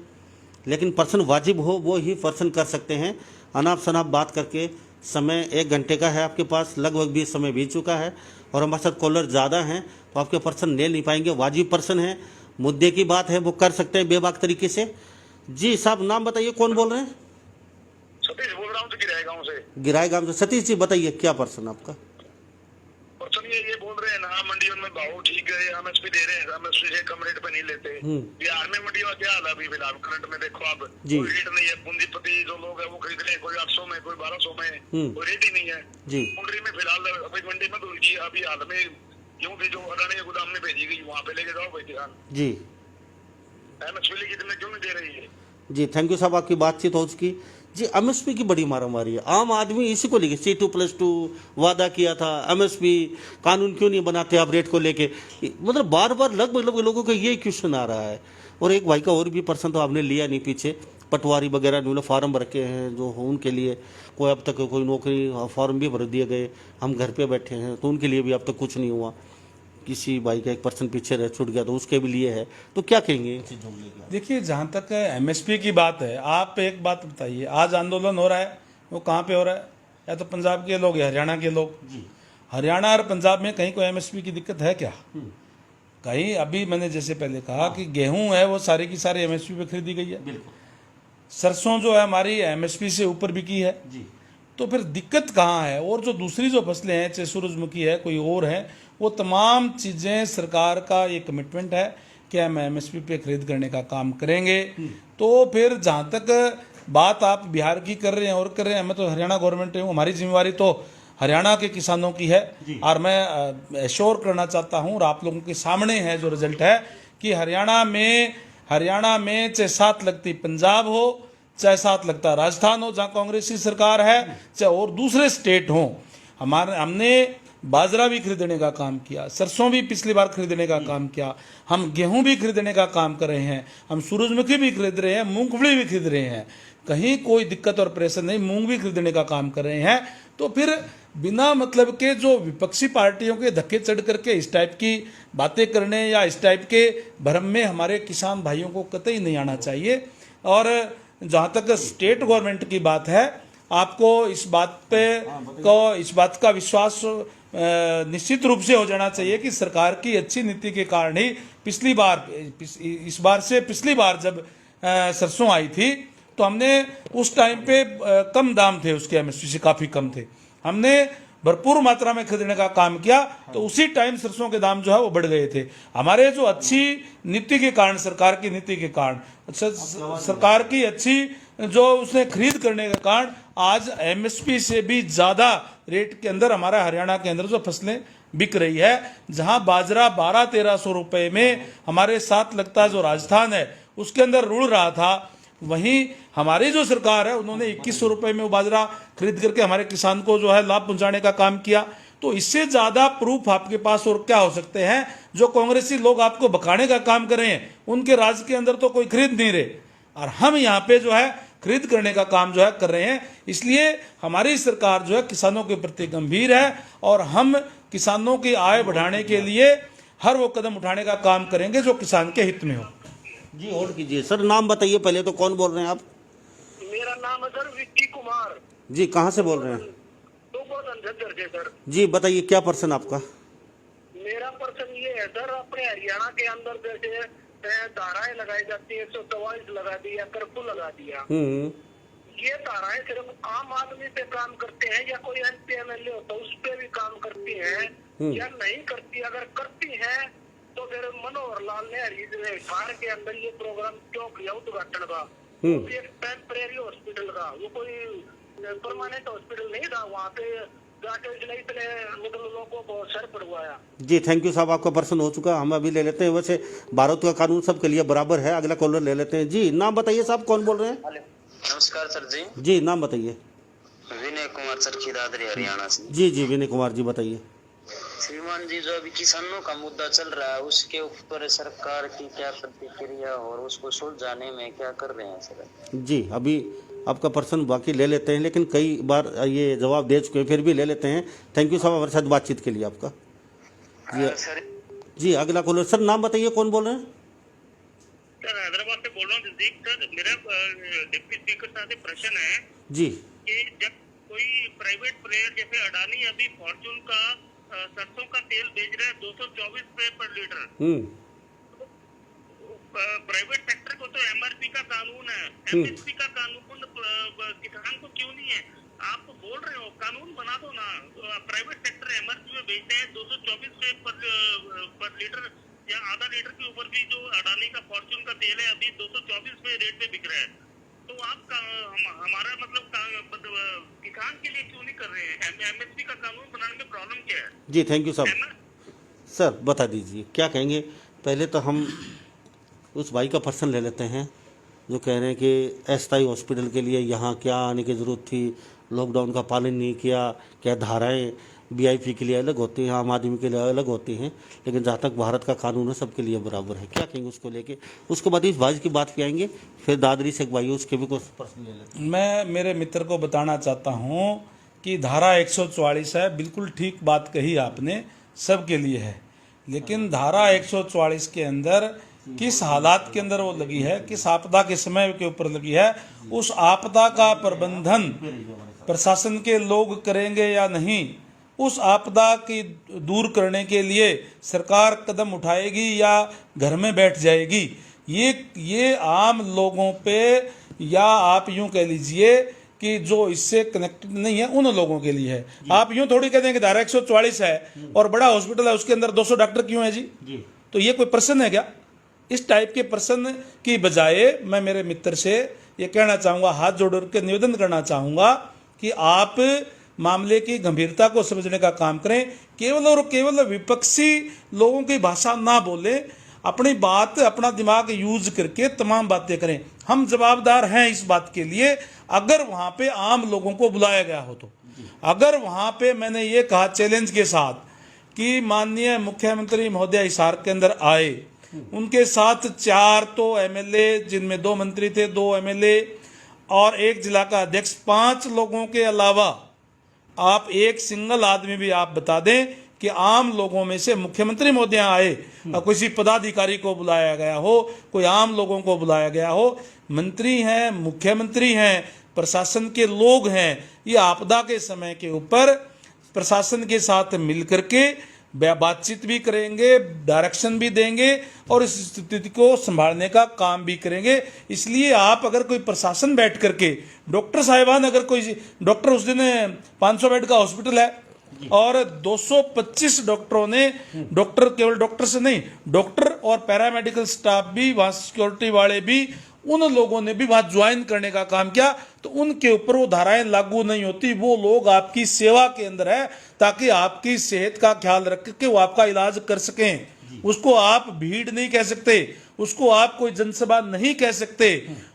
[SPEAKER 1] लेकिन पर्सन वाजिब हो वो ही पर्सन कर सकते हैं। अनाप शनाप बात करके, समय 1 घंटे का है आपके पास, लगभग भी समय बीत चुका है और हमारे साथ कॉलर ज़्यादा हैं तो आपके पर्सन ले नहीं पाएंगे। वाजिब पर्सन है, मुद्दे की बात है, वो कर सकते हैं बेबाक तरीके से। जी साहब नाम बताइए, कौन बोल रहे हैं?
[SPEAKER 3] सतीश बोल रहा हूँ तो गिराए गाँव से।
[SPEAKER 1] गिराए गांव से। सतीश जी बताइए क्या पर्सन आपका?
[SPEAKER 3] पर्सन ये बोल रहे हैं ना, मंडियों में भाव ठीक है, एमएसपी दे रहे हैं, एमएसपी से कम रेट पे नहीं लेते। बिहार में मंडियों का क्या हाल है अभी फिलहाल करंट में? देखो आप, कोई रेट नहीं है, पूंजीपति जो लोग है वो खरीद रहे हैं, कोई 800 में, कोई 1200 में, कोई रेट ही नहीं है मंडी में फिलहाल। अभी मंडी में तो अभी हाल में गेहूं थी जो अडानी के गोदाम में भेजी गई, वहाँ पे लेके जाओ भाई किसान जी। एमएसपी कितने क्यों नहीं दे रही है? जी
[SPEAKER 1] थैंक यू साहब, आपकी बातचीत हो चुकी जी। एमएसपी की बड़ी मारामारी है, आम आदमी इसी को लेके C2+2 वादा किया था, एमएसपी कानून क्यों नहीं बनाते आप रेट को लेके? मतलब बार बार लगभग लोगों का ये क्वेश्चन आ रहा है। और एक भाई का और भी पर्सन तो आपने लिया नहीं, पीछे पटवारी वगैरह उन्होंने फार्म रखे हैं जो उनके लिए कोई अब तक कोई नौकरी फॉर्म भी भर दिए गए, हम घर पे बैठे हैं तो उनके लिए भी अब तक कुछ नहीं हुआ। किसी भाई का 1% पीछे रह छूट गया तो उसके भी लिए है, तो क्या कहेंगे इन चीज़ों को लेकर?
[SPEAKER 2] देखिए जहाँ तक एमएसपी की बात है, आप एक बात बताइए, आज आंदोलन हो रहा है वो कहाँ पे हो रहा है? या तो पंजाब के लोग या हरियाणा के लोग। हरियाणा और पंजाब में कहीं कोई एमएसपी की दिक्कत है क्या? कहीं अभी मैंने जैसे पहले कहा कि गेहूं है वो सारी की सारी एमएसपी पे खरीदी गई है, सरसों जो है हमारी एमएसपी से ऊपर बिकी है, तो फिर दिक्कत कहाँ है? और जो दूसरी जो फसलें हैं, चाहे सूरजमुखी है कोई और है, वो तमाम चीज़ें सरकार का ये कमिटमेंट है कि हम एमएसपी पे खरीद करने का काम करेंगे। तो फिर जहाँ तक बात आप बिहार की कर रहे हैं और कर रहे हैं, मैं तो हरियाणा गवर्नमेंट हूँ, हमारी जिम्मेवारी तो हरियाणा के किसानों की है। और मैं एश्योर करना चाहता हूँ और आप लोगों के सामने है जो रिजल्ट है कि हरियाणा में चाहे 7 लगती पंजाब हो, चाहे 7 लगता राजस्थान हो जहाँ कांग्रेस की सरकार है, चाहे और दूसरे स्टेट हों, हमने बाजरा भी खरीदने का काम किया, सरसों भी पिछली बार खरीदने का काम किया, हम गेहूं भी खरीदने का काम कर रहे हैं, हम सूरजमुखी भी खरीद रहे हैं, मूंगफली भी खरीद रहे हैं, कहीं कोई दिक्कत और परेशानी नहीं, मूंग भी खरीदने का काम कर रहे हैं। तो फिर बिना मतलब के जो विपक्षी पार्टियों के धक्के चढ़ करके इस टाइप की बातें करने या इस टाइप के भ्रम में हमारे किसान भाइयों को कतई नहीं आना चाहिए। और जहाँ तक स्टेट गवर्नमेंट की बात है, आपको इस बात का विश्वास निश्चित रूप से हो जाना चाहिए कि सरकार की अच्छी नीति के कारण ही पिछली बार जब सरसों आई थी तो हमने उस टाइम पे कम दाम थे उसके, एमएसपी से काफी कम थे, हमने भरपूर मात्रा में खरीदने का काम किया तो उसी टाइम सरसों के दाम जो है वो बढ़ गए थे। हमारे जो अच्छी नीति के कारण, सरकार की नीति के कारण, सरकार की अच्छी जो उसने खरीद करने के कारण आज एमएसपी से भी ज्यादा रेट के अंदर हमारा हरियाणा के अंदर जो फसलें बिक रही है। जहां बाजरा 1200-1300 रुपए में हमारे साथ लगता जो राजस्थान है उसके अंदर रुड़ रहा था, वहीं हमारी जो सरकार है उन्होंने 2100 रुपए में वो बाजरा खरीद करके हमारे किसान को जो है लाभ पहुंचाने का काम किया। तो इससे ज्यादा प्रूफ आपके पास और क्या हो सकते हैं? जो कांग्रेसी लोग आपको भकाने का काम कर रहे हैं उनके राज के अंदर तो कोई खरीद नहीं रहे, और हम यहाँ पे जो है खरीद करने का काम जो है कर रहे हैं। इसलिए हमारी सरकार जो है किसानों के प्रति गंभीर है और हम किसानों की आय बढ़ाने के लिए हर वो कदम उठाने का काम करेंगे जो किसान के हित में हो।
[SPEAKER 1] जी और कीजिए सर, नाम बताइए पहले तो, कौन बोल रहे हैं आप?
[SPEAKER 3] मेरा नाम है सर विक्की कुमार।
[SPEAKER 1] जी कहाँ से बोल रहे हैं?
[SPEAKER 3] से सर।
[SPEAKER 1] जी बताइए क्या पर्सन आपका?
[SPEAKER 3] मेरा पर्सन ये है सर, अपने हरियाणा के अंदर जैसे धाराएं लगाई जाती है, 144 लगा दिया, कर्फ्यू लगा दिया। ये धाराएं सिर्फ आम आदमी पे काम करते हैं या कोई एमपी एमएलए होता है उस पे भी काम करती हैं या नहीं करती? अगर करती हैं तो फिर मनोहर लाल ने हरिद्वार के अंदर ये प्रोग्राम क्यों किया उद्घाटन का? एक टेम्परेरी हॉस्पिटल का, वो कोई परमानेंट हॉस्पिटल नहीं था। वहाँ पे जाके इतने मतलब लोगों को बहुत सर पड़वाया।
[SPEAKER 1] जी थैंक यू साहब, आपका पर्सन हो चुका। हम अभी ले लेते हैं, वैसे भारत का कानून सबके लिए बराबर है। अगला कॉलर ले लेते हैं। जी नाम बताइए साहब, कौन बोल रहे हैं?
[SPEAKER 5] नमस्कार सर जी।
[SPEAKER 1] जी नाम बताइए।
[SPEAKER 5] विनय कुमार सर, खिदादरी हरियाणा से।
[SPEAKER 1] जी जी विनय कुमार जी बताइए।
[SPEAKER 5] श्रीमान जी, जो अभी किसानों का मुद्दा चल रहा है उसके ऊपर सरकार की क्या प्रतिक्रिया और उसको सुलझाने में क्या कर रहे हैं सर? जी
[SPEAKER 1] अभी आपका पर्सन बाकी ले लेते हैं, लेकिन कई बार ये जवाब दे चुके हैं, फिर भी ले लेते हैं। थैंक यू साहब हमारे साथ बातचीत के लिए आपका। जी अगला कॉलर सर, नाम बताइए कौन बोल रहे हैं?
[SPEAKER 3] सर हैदराबाद से बोल रहा हूँ नजदीक। सर मेरा डिप्टी स्पीकर साहब से प्रश्न है
[SPEAKER 1] जी
[SPEAKER 3] कि जब कोई प्राइवेट प्लेयर जैसे अडानी अभी फॉर्चून का सरसों का तेल बेच रहा है 224 रुपए पर लीटर, प्राइवेट सेक्टर को तो एमआरपी का कानून है, एमएसपी का कानून किसान को क्यों नहीं है? आप बोल रहे हो कानून बना दो ना। प्राइवेट सेक्टर एमआरपी में बेचते हैं 224 रुपए पर लीटर या आधा लीटर के ऊपर भी। जो अडानी का फॉर्चून का तेल है अभी 224 रुपए रेट पे बिक रहा है। तो आप हमारा मतलब किसान के लिए क्यों नहीं कर रहे हैं? एमएसपी का कानून बनाने में प्रॉब्लम क्या है?
[SPEAKER 1] जी थैंक यू साहब। सर बता दीजिए क्या कहेंगे। पहले तो हम उस भाई का पर्सन ले लेते हैं जो कह रहे हैं कि अस्थायी हॉस्पिटल के लिए यहाँ क्या आने की ज़रूरत थी, लॉकडाउन का पालन नहीं किया, क्या धाराएं वीआईपी के लिए अलग होती हैं, आम आदमी के लिए अलग होती हैं, लेकिन जहाँ तक भारत का कानून है सबके लिए बराबर है। क्या कहेंगे उसको लेके? उसके बाद इस भाई की बात पे आएंगे, फिर दादरी से एक भाई उसके भी कुछ प्रश्न ले लेते हैं।
[SPEAKER 2] मैं मेरे मित्र को बताना चाहता हूँ कि धारा 144 है, बिल्कुल ठीक बात कही आपने, सबके लिए है। लेकिन धारा 144 के अंदर किस हालात के अंदर वो लगी है, किस आपदा के समय के ऊपर लगी है, उस आपदा का प्रबंधन प्रशासन के लोग करेंगे या नहीं, उस आपदा की दूर करने के लिए सरकार कदम उठाएगी या घर में बैठ जाएगी, ये आम लोगों पे या आप यूं कह लीजिए कि जो इससे कनेक्टेड नहीं है उन लोगों के लिए है। आप यूं थोड़ी कहते हैं कि धारा 144 है और बड़ा हॉस्पिटल है उसके अंदर 200 डॉक्टर क्यों है जी? तो ये कोई प्रश्न है क्या? इस टाइप के प्रश्न की बजाय मैं मेरे मित्र से ये कहना चाहूँगा, हाथ जोड़ के निवेदन करना चाहूँगा कि आप मामले की गंभीरता को समझने का काम करें। केवल और केवल विपक्षी लोगों की भाषा ना बोलें, अपनी बात, अपना दिमाग यूज करके तमाम बातें करें। हम जवाबदार हैं इस बात के लिए अगर वहाँ पे आम लोगों को बुलाया गया हो तो। अगर वहाँ पे मैंने ये कहा चैलेंज के साथ कि माननीय मुख्यमंत्री महोदय हिसार के अंदर आए, उनके साथ 4 तो एमएलए, जिनमें 2 मंत्री थे, 2 एमएलए और 1 जिला का अध्यक्ष, 5 लोगों के अलावा आप एक सिंगल आदमी भी आप बता दें कि आम लोगों में से मुख्यमंत्री महोदय आए और किसी पदाधिकारी को बुलाया गया हो, कोई आम लोगों को बुलाया गया हो। मंत्री हैं, मुख्यमंत्री हैं, प्रशासन के लोग हैं, ये आपदा के समय के ऊपर प्रशासन के साथ मिल करके बातचीत भी करेंगे, डायरेक्शन भी देंगे और इस स्थिति को संभालने का काम भी करेंगे। इसलिए आप अगर कोई प्रशासन बैठ करके डॉक्टर साहिबान, अगर कोई डॉक्टर, उस दिन 500 बेड का हॉस्पिटल है और 225 डॉक्टरों ने, डॉक्टर केवल डॉक्टर से नहीं, डॉक्टर और पैरामेडिकल स्टाफ भी, वहां सिक्योरिटी वाले भी, उन लोगों ने भी वहां ज्वाइन करने का काम किया, तो उनके ऊपर वो धाराएं लागू नहीं होती। वो लोग आपकी सेवा के अंदर है ताकि आपकी सेहत का ख्याल रख के वो आपका इलाज कर सकें। उसको आप भीड़ नहीं कह सकते, उसको आप कोई जनसभा नहीं कह सकते।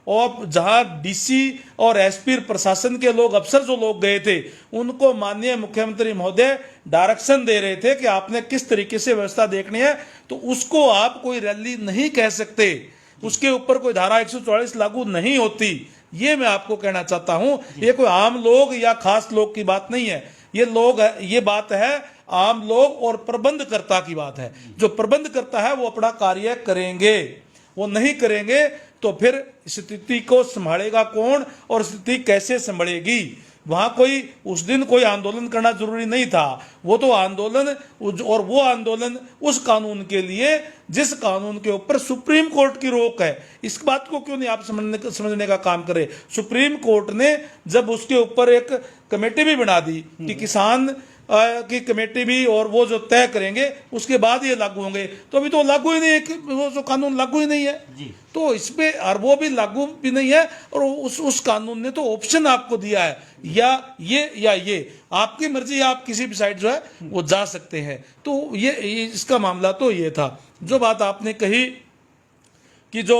[SPEAKER 2] और जहां डीसी और एसपी प्रशासन के लोग, अफसर जो लोग गए थे, उनको माननीय मुख्यमंत्री महोदय डायरेक्शन दे रहे थे कि आपने किस तरीके से व्यवस्था देखनी है, तो उसको आप कोई रैली नहीं कह सकते, उसके ऊपर कोई धारा 144 लागू नहीं होती। ये मैं आपको कहना चाहता हूं। ये कोई आम लोग या खास लोग की बात नहीं है, ये बात है आम लोग और प्रबंधकर्ता की बात है। जो प्रबंध करता है वो अपना कार्य करेंगे, वो नहीं करेंगे तो फिर स्थिति को संभालेगा कौन और स्थिति कैसे संभलेगी। वहां कोई उस दिन कोई आंदोलन करना जरूरी नहीं था, वो तो आंदोलन, और वो आंदोलन उस कानून के लिए जिस कानून के ऊपर सुप्रीम कोर्ट की रोक है। इस बात को क्यों नहीं आप समझने का काम करें। सुप्रीम कोर्ट ने जब उसके ऊपर एक कमेटी भी बना दी कि किसान की कमेटी भी, और वो जो तय करेंगे उसके बाद ये लागू होंगे, तो अभी तो लागू ही नहीं है, वो जो कानून लागू ही नहीं है जी। तो इसमें, और वो भी लागू भी नहीं है, और उस कानून ने तो ऑप्शन आपको दिया है, या ये आपकी मर्जी, आप किसी भी साइड जो है वो जा सकते हैं। तो ये इसका मामला तो ये था। जो बात आपने कही कि जो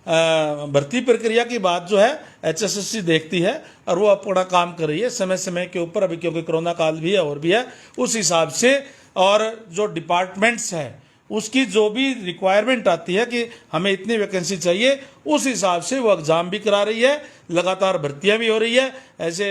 [SPEAKER 2] भर्ती प्रक्रिया की बात जो है HSSC देखती है और वो अपना काम कर रही है समय समय के ऊपर, अभी क्योंकि कोरोना काल भी है और भी है, उस हिसाब से, और जो डिपार्टमेंट्स हैं उसकी जो भी रिक्वायरमेंट आती है कि हमें इतनी वैकेंसी चाहिए, उस हिसाब से वो एग्ज़ाम भी करा रही है, लगातार भर्तियां भी हो रही है। ऐसे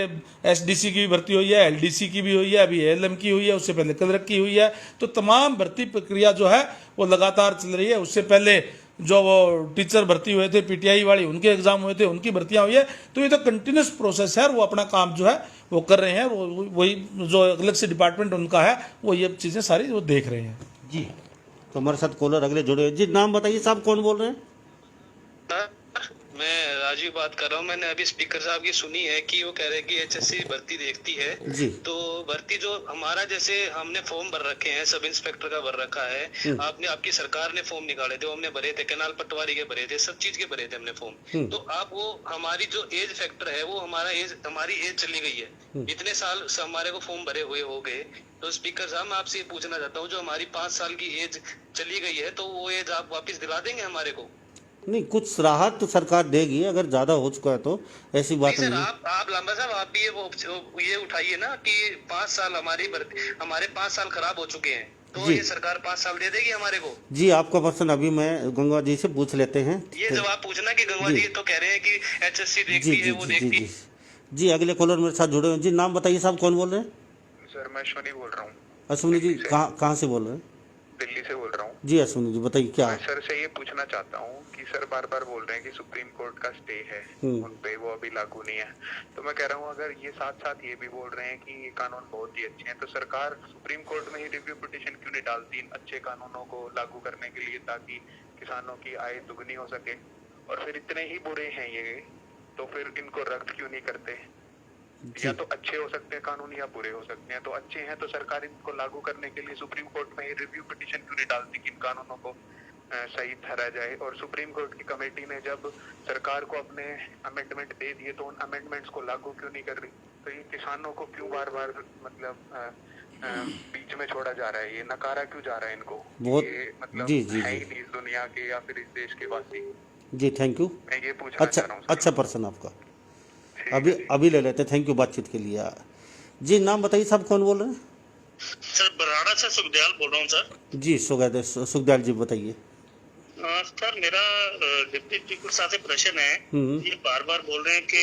[SPEAKER 2] SDC की भी भर्ती हुई है, LDC की भी हुई है, अभी ALM की हुई है, उससे पहले क्लर्क की हुई है। तो तमाम भर्ती प्रक्रिया जो है वो लगातार चल रही है। उससे पहले जो वो टीचर भर्ती हुए थे PTI वाली, उनके एग्जाम हुए थे, उनकी भर्तियां हुई है। तो ये तो कंटिन्यूस प्रोसेस है, वो अपना काम जो है वो कर रहे हैं। वही जो अलग से डिपार्टमेंट उनका है वो ये चीज़ें सारी वो देख रहे हैं जी।
[SPEAKER 1] तो हमारे साथ कॉलर अगले जुड़े जी। नाम बताइए साहब, कौन बोल रहे हैं?
[SPEAKER 4] मैं राजीव बात कर रहा हूँ। मैंने अभी स्पीकर साहब की सुनी है कि वो कह रहे हैं कि HSC भर्ती देखती है
[SPEAKER 1] जी।
[SPEAKER 4] तो भर्ती जो हमारा, जैसे हमने फॉर्म भर रखे हैं, सब इंस्पेक्टर का भर रखा है, आपकी सरकार ने फॉर्म निकाले थे, वो हमने भरे थे, कैनाल पटवारी के भरे थे, सब चीज के भरे थे हमने फॉर्म। तो आप वो हमारी जो एज फैक्टर है वो हमारी एज चली गई है, इतने साल से हमारे को फॉर्म भरे हुए हो गए। तो स्पीकर साहब मैं आपसे ये पूछना चाहता हूँ, जो हमारी 5 साल की एज चली गई है तो वो एज आप वापस दिला देंगे हमारे को?
[SPEAKER 1] नहीं, कुछ राहत तो सरकार देगी अगर ज्यादा हो चुका है तो, ऐसी बात नहीं है।
[SPEAKER 4] आप लांबा साहब, आप भी ये उठाइए ना कि 5 साल हमारे 5 साल खराब हो चुके हैं, तो ये सरकार 5 साल दे देगी हमारे को?
[SPEAKER 1] जी, आपका पर्सन अभी मैं गंगा जी से पूछ लेते हैं।
[SPEAKER 4] ये जवाब पूछना कि गंगा जी तो कह रहे हैं कि HSC देखती है, वो देखती है।
[SPEAKER 1] जी, अगले कॉलर मेरे साथ जुड़े हैं जी। नाम बताइए साहब, कौन बोल रहे हैं?
[SPEAKER 8] सर मैं अश्विनी बोल रहा हूँ।
[SPEAKER 1] अश्विनी जी, कहाँ से बोल रहे हैं?
[SPEAKER 8] दिल्ली से बोल रहा हूँ
[SPEAKER 1] जी। अश्विनी जी बताइए क्या है?
[SPEAKER 8] मैं सर से ये पूछना चाहता हूँ कि सर बार बार बोल रहे हैं कि सुप्रीम कोर्ट का स्टे है उन पे, वो अभी लागू नहीं है। तो मैं कह रहा हूँ अगर ये साथ साथ ये भी बोल रहे हैं कि ये कानून बहुत ही अच्छे हैं, तो सरकार सुप्रीम कोर्ट में ही रिव्यू पिटीशन क्यों नहीं डालती इन अच्छे कानूनों को लागू करने के लिए, ताकि किसानों की आय दुगनी हो सके। और फिर इतने ही बुरे हैं ये, तो फिर इनको रद्द क्यों नहीं करते? या तो अच्छे हो सकते हैं कानून या बुरे हो सकते हैं, तो अच्छे हैं तो सरकार इनको लागू करने के लिए सुप्रीम कोर्ट में ही रिव्यू पिटीशन क्यों नहीं डालती कि इन कानूनों को सही ठहरा जाए। और सुप्रीम कोर्ट की कमेटी ने जब सरकार को अपने अमेंडमेंट दे दिए तो उन अमेंडमेंट्स को लागू क्यों नहीं कर रही? तो ये किसानों को क्यों बार बार मतलब बीच में छोड़ा जा रहा है? ये नकारा क्यों जा रहा है इनको? ये मतलब है ही नहीं इस दुनिया के या फिर इस देश के वासी।
[SPEAKER 1] जी, थैंक यू।
[SPEAKER 8] मैं ये पूछना चाह रहा हूँ।
[SPEAKER 1] अच्छा पर्सन आपका अभी ले लेते। थैंक यू बातचीत के लिए जी। नाम बताइए साहब, कौन बोल रहे हैं?
[SPEAKER 10] सर बराड़ा से सुखदयाल बोल रहा हूँ सर।
[SPEAKER 1] जी सुखदयाल जी बताइए।
[SPEAKER 10] सर मेरा डिप्टी स्पीकर साहब से प्रश्न है, ये बार बार बोल रहे हैं कि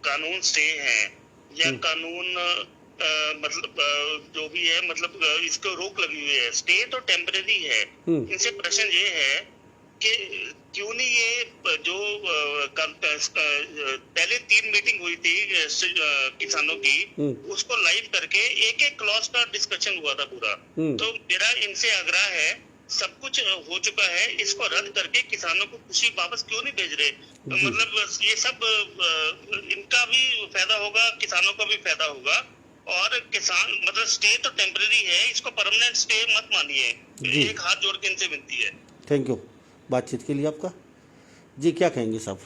[SPEAKER 10] कानून स्टे है या कानून मतलब जो भी है, मतलब इसको रोक लगी हुई है। स्टे तो टेम्परेरी है। इनसे प्रश्न ये है कि क्यों नहीं ये जो पहले 3 मीटिंग हुई थी किसानों की, उसको लाइव करके एक एक क्लॉज का डिस्कशन हुआ था पूरा। तो मेरा इनसे आग्रह है, सब कुछ हो चुका है, इसको रद्द करके किसानों को खुशी वापस क्यों नहीं भेज रहे? मतलब ये सब इनका भी फायदा होगा, किसानों का भी फायदा होगा। और किसान मतलब स्टे तो टेम्परेरी है, इसको परमानेंट स्टे मत मानिए। एक हाथ जोड़ के इनसे विनती है।
[SPEAKER 1] थैंक यू बातचीत के लिए आपका। जी क्या कहेंगे साहब?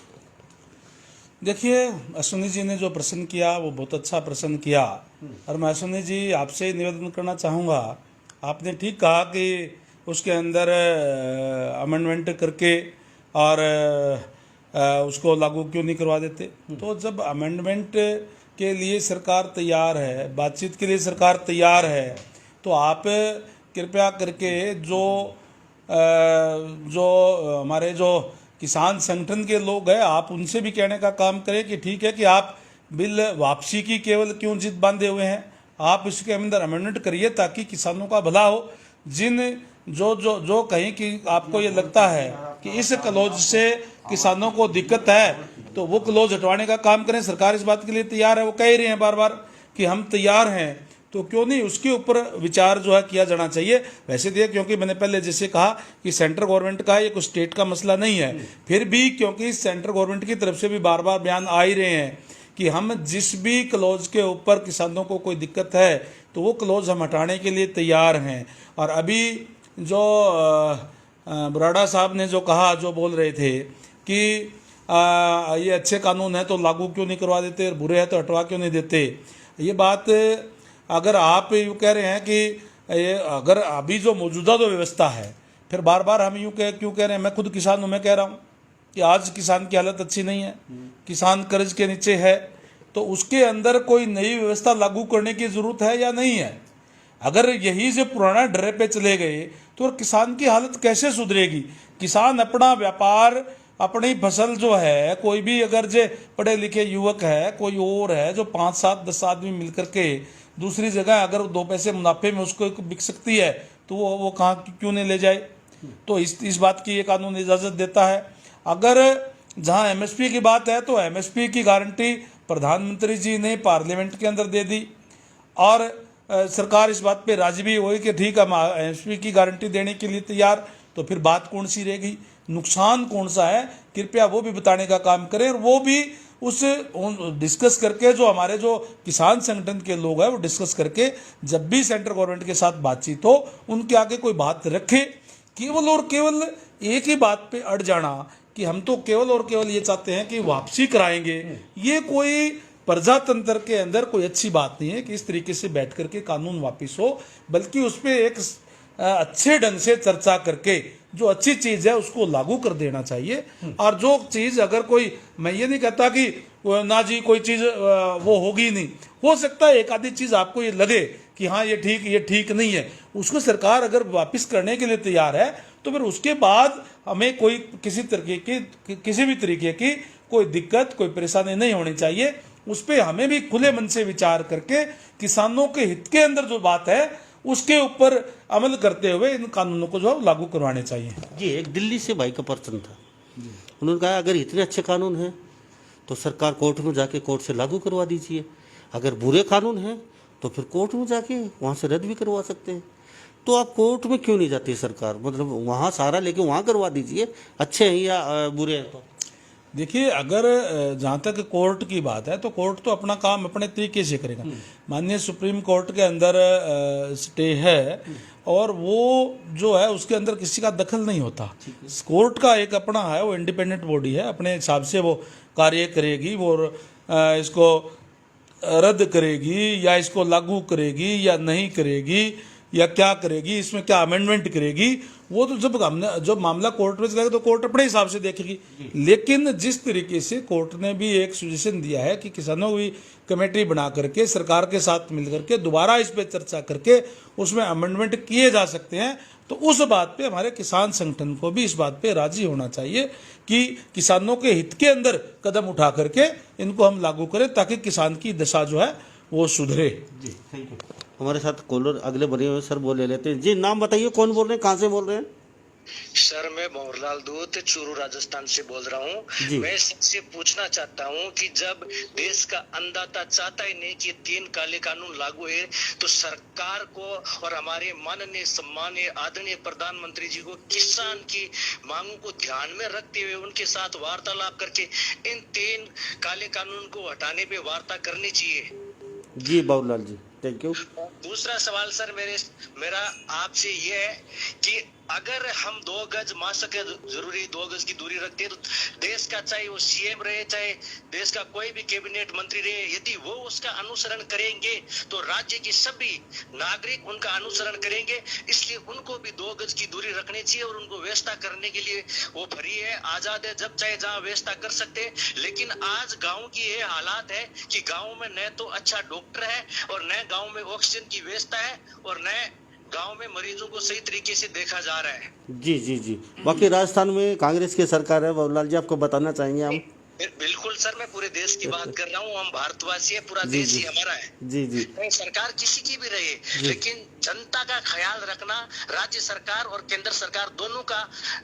[SPEAKER 2] देखिए, अश्विनी जी ने जो प्रश्न किया वो बहुत अच्छा प्रश्न किया, और मैं अश्विनी जी आपसे निवेदन करना चाहूँगा, आपने ठीक कहा कि उसके अंदर अमेंडमेंट करके और उसको लागू क्यों नहीं करवा देते। तो जब अमेंडमेंट के लिए सरकार तैयार है, बातचीत के लिए सरकार तैयार है, तो आप कृपया करके जो हमारे जो किसान संगठन के लोग हैं, आप उनसे भी कहने का काम करें कि ठीक है कि आप बिल वापसी की केवल क्यों जिद बांधे हुए हैं, आप इसके अंदर अमेंडमेंट करिए ताकि किसानों का भला हो। जिन जो कहीं कि आपको ये लगता है कि इस क्लोज से किसानों को दिक्कत है, तो वो क्लोज हटवाने का काम करें। सरकार इस बात के लिए तैयार है, वो कह ही रहे हैं बार बार कि हम तैयार हैं, तो क्यों नहीं उसके ऊपर विचार जो है किया जाना चाहिए। वैसे तो क्योंकि मैंने पहले जैसे कहा कि सेंट्रल गवर्नमेंट का ये कोई स्टेट का मसला नहीं है, फिर भी क्योंकि सेंट्रल गवर्नमेंट की तरफ से भी बार बार बयान आ ही रहे हैं कि हम जिस भी क्लोज के ऊपर किसानों को कोई दिक्कत है तो वो क्लोज हम हटाने के लिए तैयार हैं। और अभी जो बराड़ा साहब ने जो कहा, जो बोल रहे थे कि ये अच्छे कानून है तो लागू क्यों नहीं करवा देते, और बुरे हैं तो हटवा क्यों नहीं देते, ये बात अगर आप यूँ कह रहे हैं कि ये अगर अभी जो मौजूदा जो व्यवस्था है, फिर बार बार हम क्यों कह रहे हैं। मैं खुद किसान हूँ, मैं कह रहा हूँ कि आज किसान की हालत अच्छी नहीं है, किसान कर्ज के नीचे है, तो उसके अंदर कोई नई व्यवस्था लागू करने की ज़रूरत है या नहीं है। अगर यही से पुराना डरे पे चले गए तो किसान की हालत कैसे सुधरेगी। किसान अपना व्यापार, अपनी फसल जो है, कोई भी अगर जो पढ़े लिखे युवक है, कोई और है जो 5, 7, 10 आदमी मिलकर के दूसरी जगह अगर 2 पैसे मुनाफे में उसको बिक सकती है, तो वो कहाँ क्यों नहीं ले जाए। तो इस बात की ये कानून इजाज़त देता है। अगर जहाँ एमएसपी की बात है, तो एमएसपी की गारंटी प्रधानमंत्री जी ने पार्लियामेंट के अंदर दे दी, और सरकार इस बात पे राजी भी हुई कि ठीक है हम एमएसपी की गारंटी देने के लिए तैयार। तो फिर बात कौन सी रहेगी, नुकसान कौन सा है, कृपया वो भी बताने का काम करें। और वो भी उस डिस्कस करके, जो हमारे जो किसान संगठन के लोग हैं वो डिस्कस करके, जब भी सेंट्रल गवर्नमेंट के साथ बातचीत हो उनके आगे कोई बात रखे। केवल और केवल एक ही बात पे अड़ जाना कि हम तो केवल और केवल ये चाहते हैं कि वापसी कराएंगे, ये कोई प्रजातंत्र के अंदर कोई अच्छी बात नहीं है कि इस तरीके से बैठ करके कानून वापस हो। बल्कि उस पर एक अच्छे ढंग से चर्चा करके जो अच्छी चीज़ है उसको लागू कर देना चाहिए। और जो चीज़ अगर कोई, मैं ये नहीं कहता कि ना जी कोई चीज़ वो होगी नहीं, हो सकता है एक आधी चीज़ आपको ये लगे कि हाँ ये ठीक नहीं है, उसको सरकार अगर वापस करने के लिए तैयार है तो फिर उसके बाद हमें कोई किसी भी तरीके की कोई दिक्कत, कोई परेशानी नहीं होनी चाहिए। उस पर हमें भी खुले मन से विचार करके किसानों के हित के अंदर जो बात है उसके ऊपर अमल करते हुए इन कानूनों को जो लागू करवाने चाहिए।
[SPEAKER 1] जी, एक दिल्ली से भाई का प्रश्न था, उन्होंने कहा अगर इतने अच्छे कानून हैं तो सरकार कोर्ट में जाके कोर्ट से लागू करवा दीजिए, अगर बुरे कानून हैं तो फिर कोर्ट में जाके वहाँ से रद्द भी करवा सकते हैं। तो आप कोर्ट में क्यों नहीं जाती सरकार, मतलब वहाँ सारा लेके वहाँ करवा दीजिए, अच्छे हैं या बुरे हैं। तो
[SPEAKER 2] देखिए, अगर जहाँ तक कोर्ट की बात है तो कोर्ट तो अपना काम अपने तरीके से करेगा। माननीय सुप्रीम कोर्ट के अंदर स्टे है और वो जो है उसके अंदर किसी का दखल नहीं होता। कोर्ट का एक अपना है, वो इंडिपेंडेंट बॉडी है, अपने हिसाब से वो कार्य करेगी, वो इसको रद्द करेगी या इसको लागू करेगी या नहीं करेगी या क्या करेगी, इसमें क्या अमेंडमेंट करेगी, वो तो जब मामला कोर्ट में चलेगा तो कोर्ट अपने हिसाब से देखेगी। लेकिन जिस तरीके से कोर्ट ने भी एक सजेशन दिया है कि किसानों की कमेटी बना करके सरकार के साथ मिल करके दोबारा इस पर चर्चा करके उसमें अमेंडमेंट किए जा सकते हैं, तो उस बात पे हमारे किसान संगठन को भी इस बात पे राजी होना चाहिए कि किसानों के हित के अंदर कदम उठा करके इनको हम लागू करें ताकि किसान की दशा जो है वो सुधरे।
[SPEAKER 1] जी, थैंक यू। हमारे साथ कॉलर अगले बने हुए सर, बोल ले लेते हैं। जी, नाम बताइए, कौन बोल रहे हैं, कहाँ से बोल रहे हैं?
[SPEAKER 9] सर मैं भंवरलाल दूत चूरू राजस्थान से बोल रहा
[SPEAKER 1] जी।
[SPEAKER 9] हूँ। मैं सबसे पूछना चाहता हूँ कि जब देश का अन्नदाता चाहता ही नहीं कि 3 काले कानून लागू है, तो सरकार को और हमारे माननीय सम्मानीय आदरणीय प्रधानमंत्री जी को किसान की मांगों को ध्यान में रखते हुए उनके साथ वार्तालाप करके इन 3 काले कानून को हटाने पे वार्ता करनी चाहिए।
[SPEAKER 1] जी बाबूलाल जी, थैंक यू।
[SPEAKER 9] दूसरा सवाल सर मेरा आपसे ये है कि अगर हम 2 गज मास्क है जरूरी 2 गज की दूरी रखते हैं, तो देश का चाहे वो सीएम रहे चाहे देश का कोई भी कैबिनेट मंत्री रहे, यदि वो उसका अनुसरण करेंगे तो राज्य के सभी नागरिक उनका अनुसरण करेंगे। इसलिए उनको भी 2 गज की दूरी रखनी चाहिए और उनको व्यवस्था करने के लिए वो फ्री है, आजाद है, जब चाहे जहाँ व्यवस्था कर सकते हैं। लेकिन आज गाँव की ये हालात है कि गाँव में न तो अच्छा डॉक्टर है और न गाँव में ऑक्सीजन की व्यवस्था है और न गांव में मरीजों को सही तरीके से देखा जा रहा है।
[SPEAKER 1] जी जी जी, बाकी राजस्थान में कांग्रेस की सरकार है बाबूलाल जी, आपको बताना चाहेंगे हम?
[SPEAKER 9] बिल्कुल सर, मैं पूरे देश की बात कर रहा हूँ। हम भारतवासी है, पूरा देश ही हमारा है।
[SPEAKER 1] जी जी,
[SPEAKER 9] सरकार किसी की भी रहे, लेकिन जनता का ख्याल रखना राज्य सरकार और केंद्र सरकार दोनों का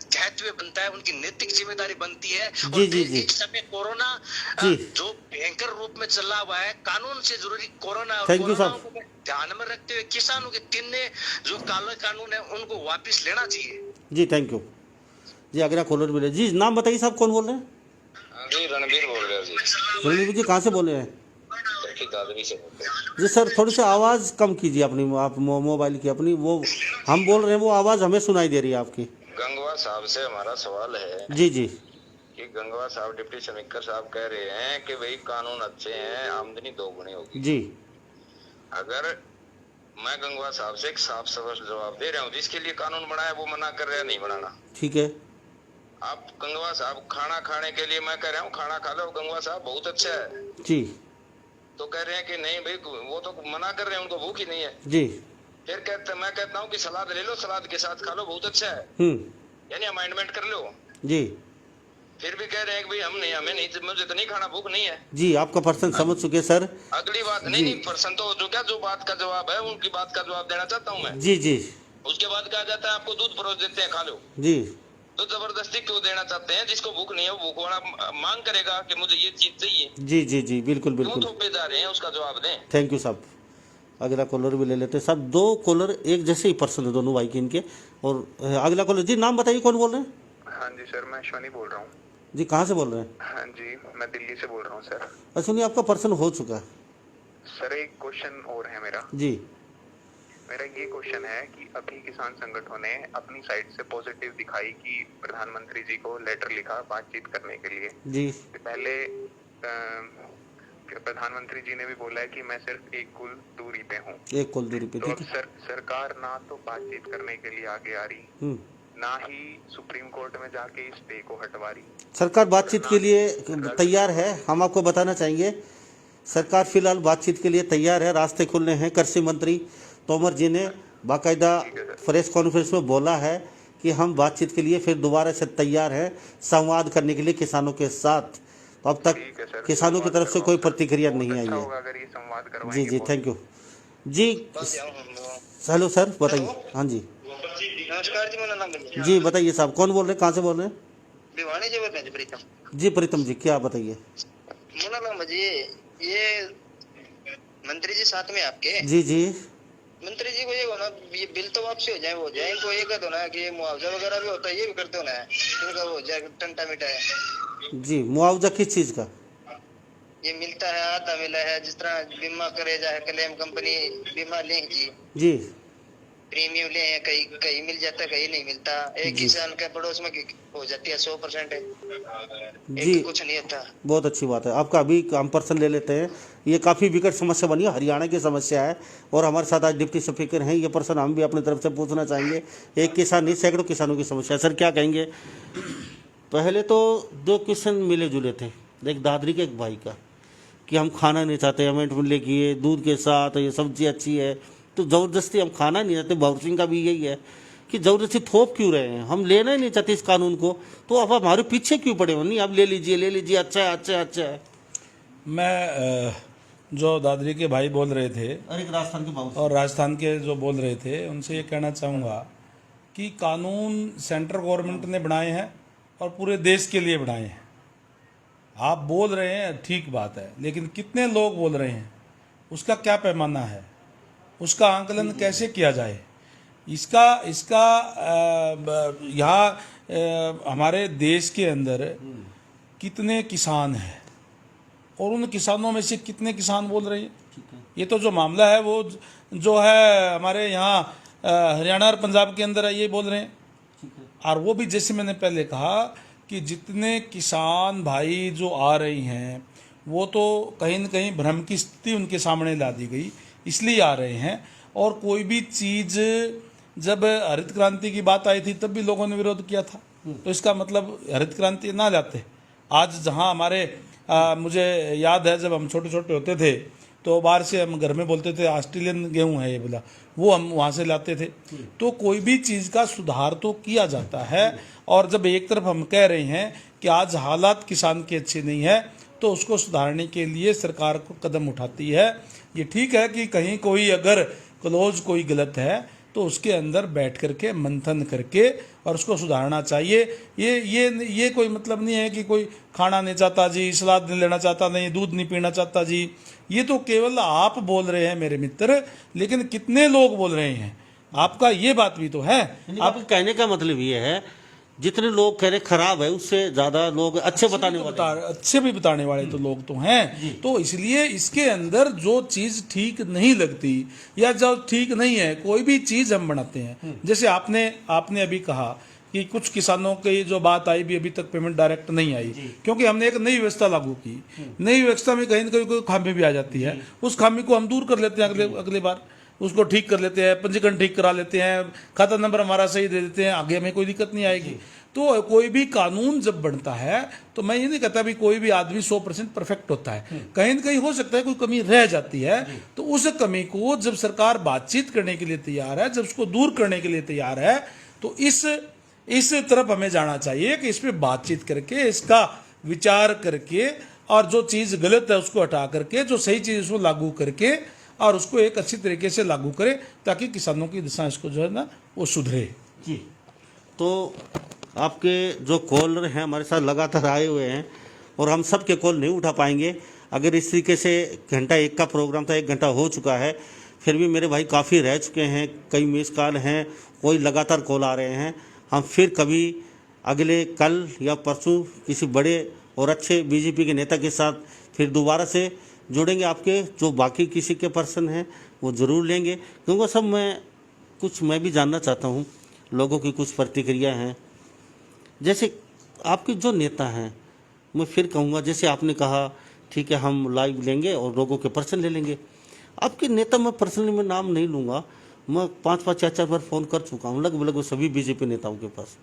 [SPEAKER 9] दायित्व बनता है, उनकी नैतिक जिम्मेदारी बनती है।
[SPEAKER 1] जी जी जी,
[SPEAKER 9] इस समय कोरोना जो भयंकर रूप में चला हुआ है, कानून से जरूरी कोरोना
[SPEAKER 1] थैंक यू साहब।
[SPEAKER 9] ध्यान में रखते हुए किसानों के 3 जो काले कानून है उनको वापस लेना चाहिए।
[SPEAKER 1] जी थैंक यू जी। अगला कॉलर मिले जी, नाम बताइए साहब, कौन बोल रहे हैं?
[SPEAKER 5] जी रणबीर बोल रहे हैं जी,
[SPEAKER 1] रणबीर जी कहाँ से बोल रहे हैं?
[SPEAKER 5] दादरी से बोल रहे हैं
[SPEAKER 1] जी सर, थोड़ी सी आवाज़ कम कीजिए अपनी, आप मोबाइल की अपनी, वो हम बोल रहे हैं वो आवाज़ हमें सुनाई दे रही है आपकी।
[SPEAKER 5] गंगवा साहब से हमारा सवाल है
[SPEAKER 1] जी जी,
[SPEAKER 5] कि गंगवा साहब डिप्टी स्पीकर साहब कह रहे हैं कि भाई कानून अच्छे हैं, आमदनी 2 गुनी होगी।
[SPEAKER 1] जी,
[SPEAKER 5] अगर मैं गंगवा साहब से एक साफ सफाई जवाब दे रहा हूँ, जिसके लिए कानून बनाया वो मना कर रहे हैं नहीं बनाना।
[SPEAKER 1] ठीक है।
[SPEAKER 5] आप गंगवा साहब खाना खाने के लिए मैं कह रहा हूँ खाना खा लो, गंगवा साहब बहुत अच्छा है,
[SPEAKER 1] जी,
[SPEAKER 5] तो कह रहे हैं कि नहीं भाई वो तो मना कर रहे हैं, उनको भूख ही नहीं है।
[SPEAKER 1] जी,
[SPEAKER 5] फिर मैं कहता हूँ कि सलाद ले लो, सलाद के साथ खा लो, बहुत अच्छा है, यानी अमाइंडमेंट कर लो।
[SPEAKER 1] जी,
[SPEAKER 5] फिर भी कह रहे हैं कि भाई हम नहीं, हमें नहीं, मुझे तो नहीं खाना, भूख नहीं है।
[SPEAKER 1] जी, आपका पर्सन समझ चुके सर।
[SPEAKER 5] अगली बात नहीं पर्सन तो जो बात का जवाब है उनकी बात का जवाब देना चाहता हूँ मैं।
[SPEAKER 1] जी जी,
[SPEAKER 5] उसके बाद कहा जाता है आपको दूध परोस देते हैं, खा लो।
[SPEAKER 1] जी,
[SPEAKER 5] तो जबरदस्ती क्यों देना चाहते हैं? जिसको भूख नहीं है वो भूख वाला मांग करेगा कि मुझे ये चीज चाहिए।
[SPEAKER 1] जी जी जी, बिल्कुल
[SPEAKER 5] क्यों
[SPEAKER 1] बिल्कुल,
[SPEAKER 5] थोपे जा रहे हैं, उसका जवाब दें।
[SPEAKER 1] थैंक यू साहब। अगला कॉलर भी ले लेते हैं साहब, 2 कॉलर एक जैसे ही पर्सन है दोनों भाई के इनके। और अगला कॉलर जी, नाम बताइए कौन बोल रहे हैं?
[SPEAKER 11] हाँ जी सर, मैं अश्वनी बोल रहा हूँ।
[SPEAKER 1] जी, कहाँ से बोल रहे हैं?
[SPEAKER 11] हाँ जी, मैं दिल्ली से बोल रहा हूँ सर।
[SPEAKER 1] अश्विनी, आपका पर्सन हो चुका है
[SPEAKER 11] सर। एक क्वेश्चन और है मेरा।
[SPEAKER 1] जी।
[SPEAKER 11] मेरा ये क्वेश्चन है कि अभी किसान संगठनों ने अपनी साइड से पॉजिटिव दिखाई कि प्रधानमंत्री जी को लेटर लिखा बातचीत करने के लिए।
[SPEAKER 1] जी,
[SPEAKER 11] पहले प्रधानमंत्री जी ने भी बोला है कि मैं सिर्फ 1 कुल दूरी पे हूँ।
[SPEAKER 1] 1 कुल दूरी पे,
[SPEAKER 11] तो
[SPEAKER 1] ठीक
[SPEAKER 11] अब
[SPEAKER 1] है।
[SPEAKER 11] सरकार ना तो बातचीत करने के लिए आगे आ रही, ना ही सुप्रीम कोर्ट में जाके इस पे को हटवा रही। सरकार
[SPEAKER 1] बातचीत के लिए तैयार है, हम आपको बताना चाहेंगे सरकार फिलहाल बातचीत के लिए तैयार है, रास्ते खुलने हैं। कृषि मंत्री तोमर जी ने बाकायदा प्रेस कॉन्फ्रेंस में बोला है कि हम बातचीत के लिए फिर दोबारा से तैयार हैं, संवाद करने के लिए किसानों के साथ। तो अब तक किसानों की तरफ से कोई प्रतिक्रिया नहीं आई है। जी जी, थैंक यू जी। हेलो सर, बताइए। हाँ जी,
[SPEAKER 12] नमस्कार जी, मेरा नाम है
[SPEAKER 1] जी, बताइए साहब, कौन बोल रहे हैं, कहाँ से बोल रहे हैं?
[SPEAKER 12] भिवानी जी बोल रहे हैं प्रीतम
[SPEAKER 1] जी। प्रीतम जी, क्या बताइए?
[SPEAKER 12] मेरा नाम है जी। ये मंत्री जी साथ में आपके?
[SPEAKER 1] जी जी,
[SPEAKER 12] मंत्री जी को ये होना, ये बिल तो वापसी हो जाए, वो जाए, इनको ये कर दो ना कि ये मुआवजा वगैरह भी होता है, ये भी करते हो ना, इनका वो जाए टंटा मिटा है।
[SPEAKER 1] जी, मुआवजा किस चीज का?
[SPEAKER 12] ये मिलता है, आधा मिला है, जिस तरह बीमा करे जाए, क्लेम कंपनी बीमा लें जी, प्रीमियम ले, कहीं मिल जाता है, कहीं नहीं मिलता। एक किसान के पड़ोस में हो जाती है 100% है जी, कुछ नहीं होता।
[SPEAKER 1] बहुत अच्छी बात है आपका। अभी हम पर्सन ले लेते हैं, ये काफ़ी विकट समस्या बनी है, हरियाणा की समस्या है और हमारे साथ आज डिप्टी स्पीकर हैं ये पर्सन, हम भी अपनी तरफ से पूछना चाहेंगे। एक किसान नहीं, सैकड़ों किसानों की समस्या है। सर क्या कहेंगे? पहले तो 2 किसान मिले जुले थे, एक दादरी के एक भाई का, कि हम खाना नहीं चाहते, अमेंडमेंट लेके ये दूध के साथ ये सब्जी अच्छी है, तो ज़बरदस्ती हम खाना नहीं चाहते। भगत सिंह का भी यही है कि ज़बरदस्ती थोप क्यों रहे हैं, हम लेना ही नहीं चाहते इस कानून को, तो अब हमारे पीछे क्यों पड़े हो? नहीं, आप ले लीजिए, अच्छा है, अच्छा है, अच्छा है।
[SPEAKER 2] मैं जो दादरी के भाई बोल रहे थे
[SPEAKER 1] और एक राजस्थान के
[SPEAKER 2] और राजस्थान के जो बोल रहे थे, उनसे ये कहना चाहूँगा कि कानून सेंट्रल गवर्नमेंट ने बनाए हैं और पूरे देश के लिए बनाए हैं। आप बोल रहे हैं ठीक बात है, लेकिन कितने लोग बोल रहे हैं, उसका क्या पैमाना है, उसका आंकलन कैसे किया जाए। इसका यहाँ हमारे देश के अंदर कितने किसान हैं और उन किसानों में से कितने किसान बोल रहे हैं। ये तो जो मामला है वो जो है हमारे यहाँ हरियाणा और पंजाब के अंदर है, ये बोल रहे हैं। और वो भी जैसे मैंने पहले कहा कि जितने किसान भाई जो आ रही हैं वो तो कहीं न कहीं भ्रम की स्थिति उनके सामने ला दी गई, इसलिए आ रहे हैं। और कोई भी चीज़ जब हरित क्रांति की बात आई थी तब भी लोगों ने विरोध किया था, तो इसका मतलब हरित क्रांति ना लाते। आज जहाँ हमारे मुझे याद है जब हम छोटे छोटे होते थे तो बाहर से हम घर में बोलते थे ऑस्ट्रेलियन गेहूँ है ये बोला, वो हम वहाँ से लाते थे। तो कोई भी चीज़ का सुधार तो किया जाता है। और जब एक तरफ हम कह रहे हैं कि आज हालात किसान के अच्छे नहीं है तो उसको सुधारने के लिए सरकार को कदम उठाती है। ये ठीक है कि कहीं कोई अगर क्लोज कोई गलत है तो उसके अंदर बैठ करके मंथन करके और उसको सुधारना चाहिए। ये कोई मतलब नहीं है कि कोई खाना नहीं चाहता जी, सलाद नहीं लेना चाहता, नहीं दूध नहीं पीना चाहता जी। ये तो केवल आप बोल रहे हैं मेरे मित्र, लेकिन कितने लोग बोल रहे हैं, आपका ये बात भी तो है।
[SPEAKER 1] आप कहने का मतलब ये है जितने लोग कह रहे खराब है उससे ज्यादा लोग अच्छे बताने वाले,
[SPEAKER 2] अच्छे भी बताने वाले तो लोग तो हैं। तो इसलिए इसके अंदर जो चीज़ ठीक नहीं लगती या जो ठीक नहीं है, कोई भी चीज़ हम बनाते हैं। जैसे आपने अभी कहा कि कुछ किसानों की जो बात आई भी अभी तक पेमेंट डायरेक्ट नहीं आई, क्योंकि हमने एक नई व्यवस्था लागू की। नई व्यवस्था में कहीं न कहीं कोई खामी भी आ जाती है, उस खामी को हम दूर कर लेते हैं, अगले बार उसको ठीक कर लेते हैं, पंजीकरण ठीक करा लेते हैं, खाता नंबर हमारा सही दे देते हैं, आगे हमें कोई दिक्कत नहीं आएगी। तो कोई भी कानून जब बनता है तो मैं ये नहीं कहता भी कोई भी आदमी 100% परफेक्ट होता है, कहीं न कहीं हो सकता है कोई कमी रह जाती है। तो उस कमी को जब सरकार बातचीत करने के लिए तैयार है, जब उसको दूर करने के लिए तैयार है, तो इस तरफ हमें जाना चाहिए कि इस पर बातचीत करके, इसका विचार करके और जो चीज़ गलत है उसको हटा करके जो सही चीज़ उसको लागू करके और उसको एक अच्छी तरीके से लागू करें ताकि किसानों की दशा इसको जो है ना वो सुधरे।
[SPEAKER 1] जी, तो आपके जो कॉलर हैं हमारे साथ लगातार आए हुए हैं और हम सब के कॉल नहीं उठा पाएंगे। अगर इस तरीके से घंटा एक का प्रोग्राम था, 1 घंटा हो चुका है, फिर भी मेरे भाई काफ़ी रह चुके हैं, कई मिस कॉल हैं, कोई लगातार कॉल आ रहे हैं। हम फिर कभी अगले कल या परसों किसी बड़े और अच्छे बीजेपी के नेता के साथ फिर दोबारा से जोड़ेंगे। आपके जो बाकी किसी के पर्सन हैं वो ज़रूर लेंगे, क्योंकि सब मैं भी जानना चाहता हूँ, लोगों की कुछ प्रतिक्रिया हैं। जैसे आपके जो नेता हैं, मैं फिर कहूँगा जैसे आपने कहा ठीक है हम लाइव लेंगे और लोगों के पर्सन ले लेंगे। आपके नेता मैं पर्सनली मैं नाम नहीं लूँगा, मैं 5-5 4-4 बार फ़ोन कर चुका हूँ लगभग सभी बीजेपी नेताओं के पास।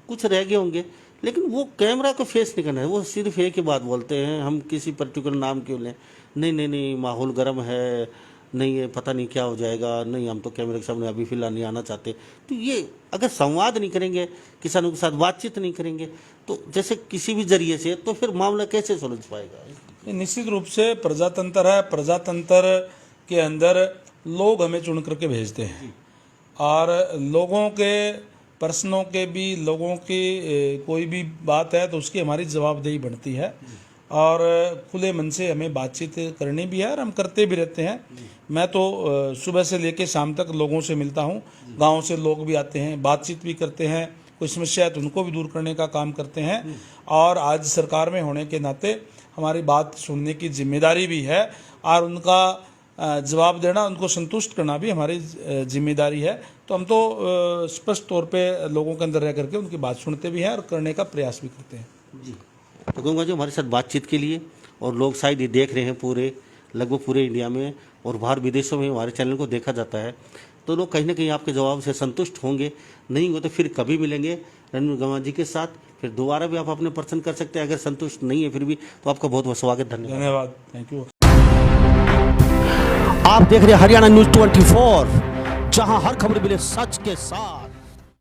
[SPEAKER 1] कुछ रह गए होंगे लेकिन वो कैमरा को फेस नहीं करना है, वो सिर्फ एक ही बात बोलते हैं, हम किसी पर्टिकुलर नाम क्यों लें, नहीं माहौल गर्म है, नहीं ये पता नहीं क्या हो जाएगा, नहीं हम तो कैमरे के सामने अभी फिलहाल नहीं आना चाहते। तो ये अगर संवाद नहीं करेंगे, किसानों के साथ बातचीत नहीं करेंगे, तो जैसे किसी भी जरिए से, तो फिर मामला कैसे सुलझ पाएगा।
[SPEAKER 2] निश्चित रूप से प्रजातंत्र है, प्रजातंत्र के अंदर लोग हमें चुन करके भेजते हैं और लोगों के प्रश्नों के भी, लोगों की कोई भी बात है तो उसकी हमारी जवाबदेही बनती है और खुले मन से हमें बातचीत करनी भी है और हम करते भी रहते हैं। मैं तो सुबह से लेकर शाम तक लोगों से मिलता हूँ, गांव से लोग भी आते हैं, बातचीत भी करते हैं, कोई समस्या है तो उनको भी दूर करने का काम करते हैं। और आज सरकार में होने के नाते हमारी बात सुनने की जिम्मेदारी भी है और उनका जवाब देना, उनको संतुष्ट करना भी हमारी जिम्मेदारी है। तो हम तो स्पष्ट तौर पे लोगों के अंदर रह करके उनकी बात सुनते भी हैं और करने का प्रयास भी करते हैं।
[SPEAKER 1] जी, तो गंगा जी हमारे साथ बातचीत के लिए, और लोग शायद ये देख रहे हैं लगभग पूरे इंडिया में और बाहर विदेशों में हमारे चैनल को देखा जाता है, तो लोग कहीं ना कहीं आपके जवाब से संतुष्ट होंगे। नहीं हो तो फिर कभी मिलेंगे रणवीर गंगा जी के साथ, फिर दोबारा भी आप अपने पर्सन कर सकते हैं। अगर संतुष्ट नहीं है फिर भी, तो आपका बहुत बहुत स्वागत,
[SPEAKER 2] धन्यवाद, थैंक यू।
[SPEAKER 1] आप देख रहे हैं हरियाणा न्यूज़ 24, जहां हर खबर मिले सच के साथ।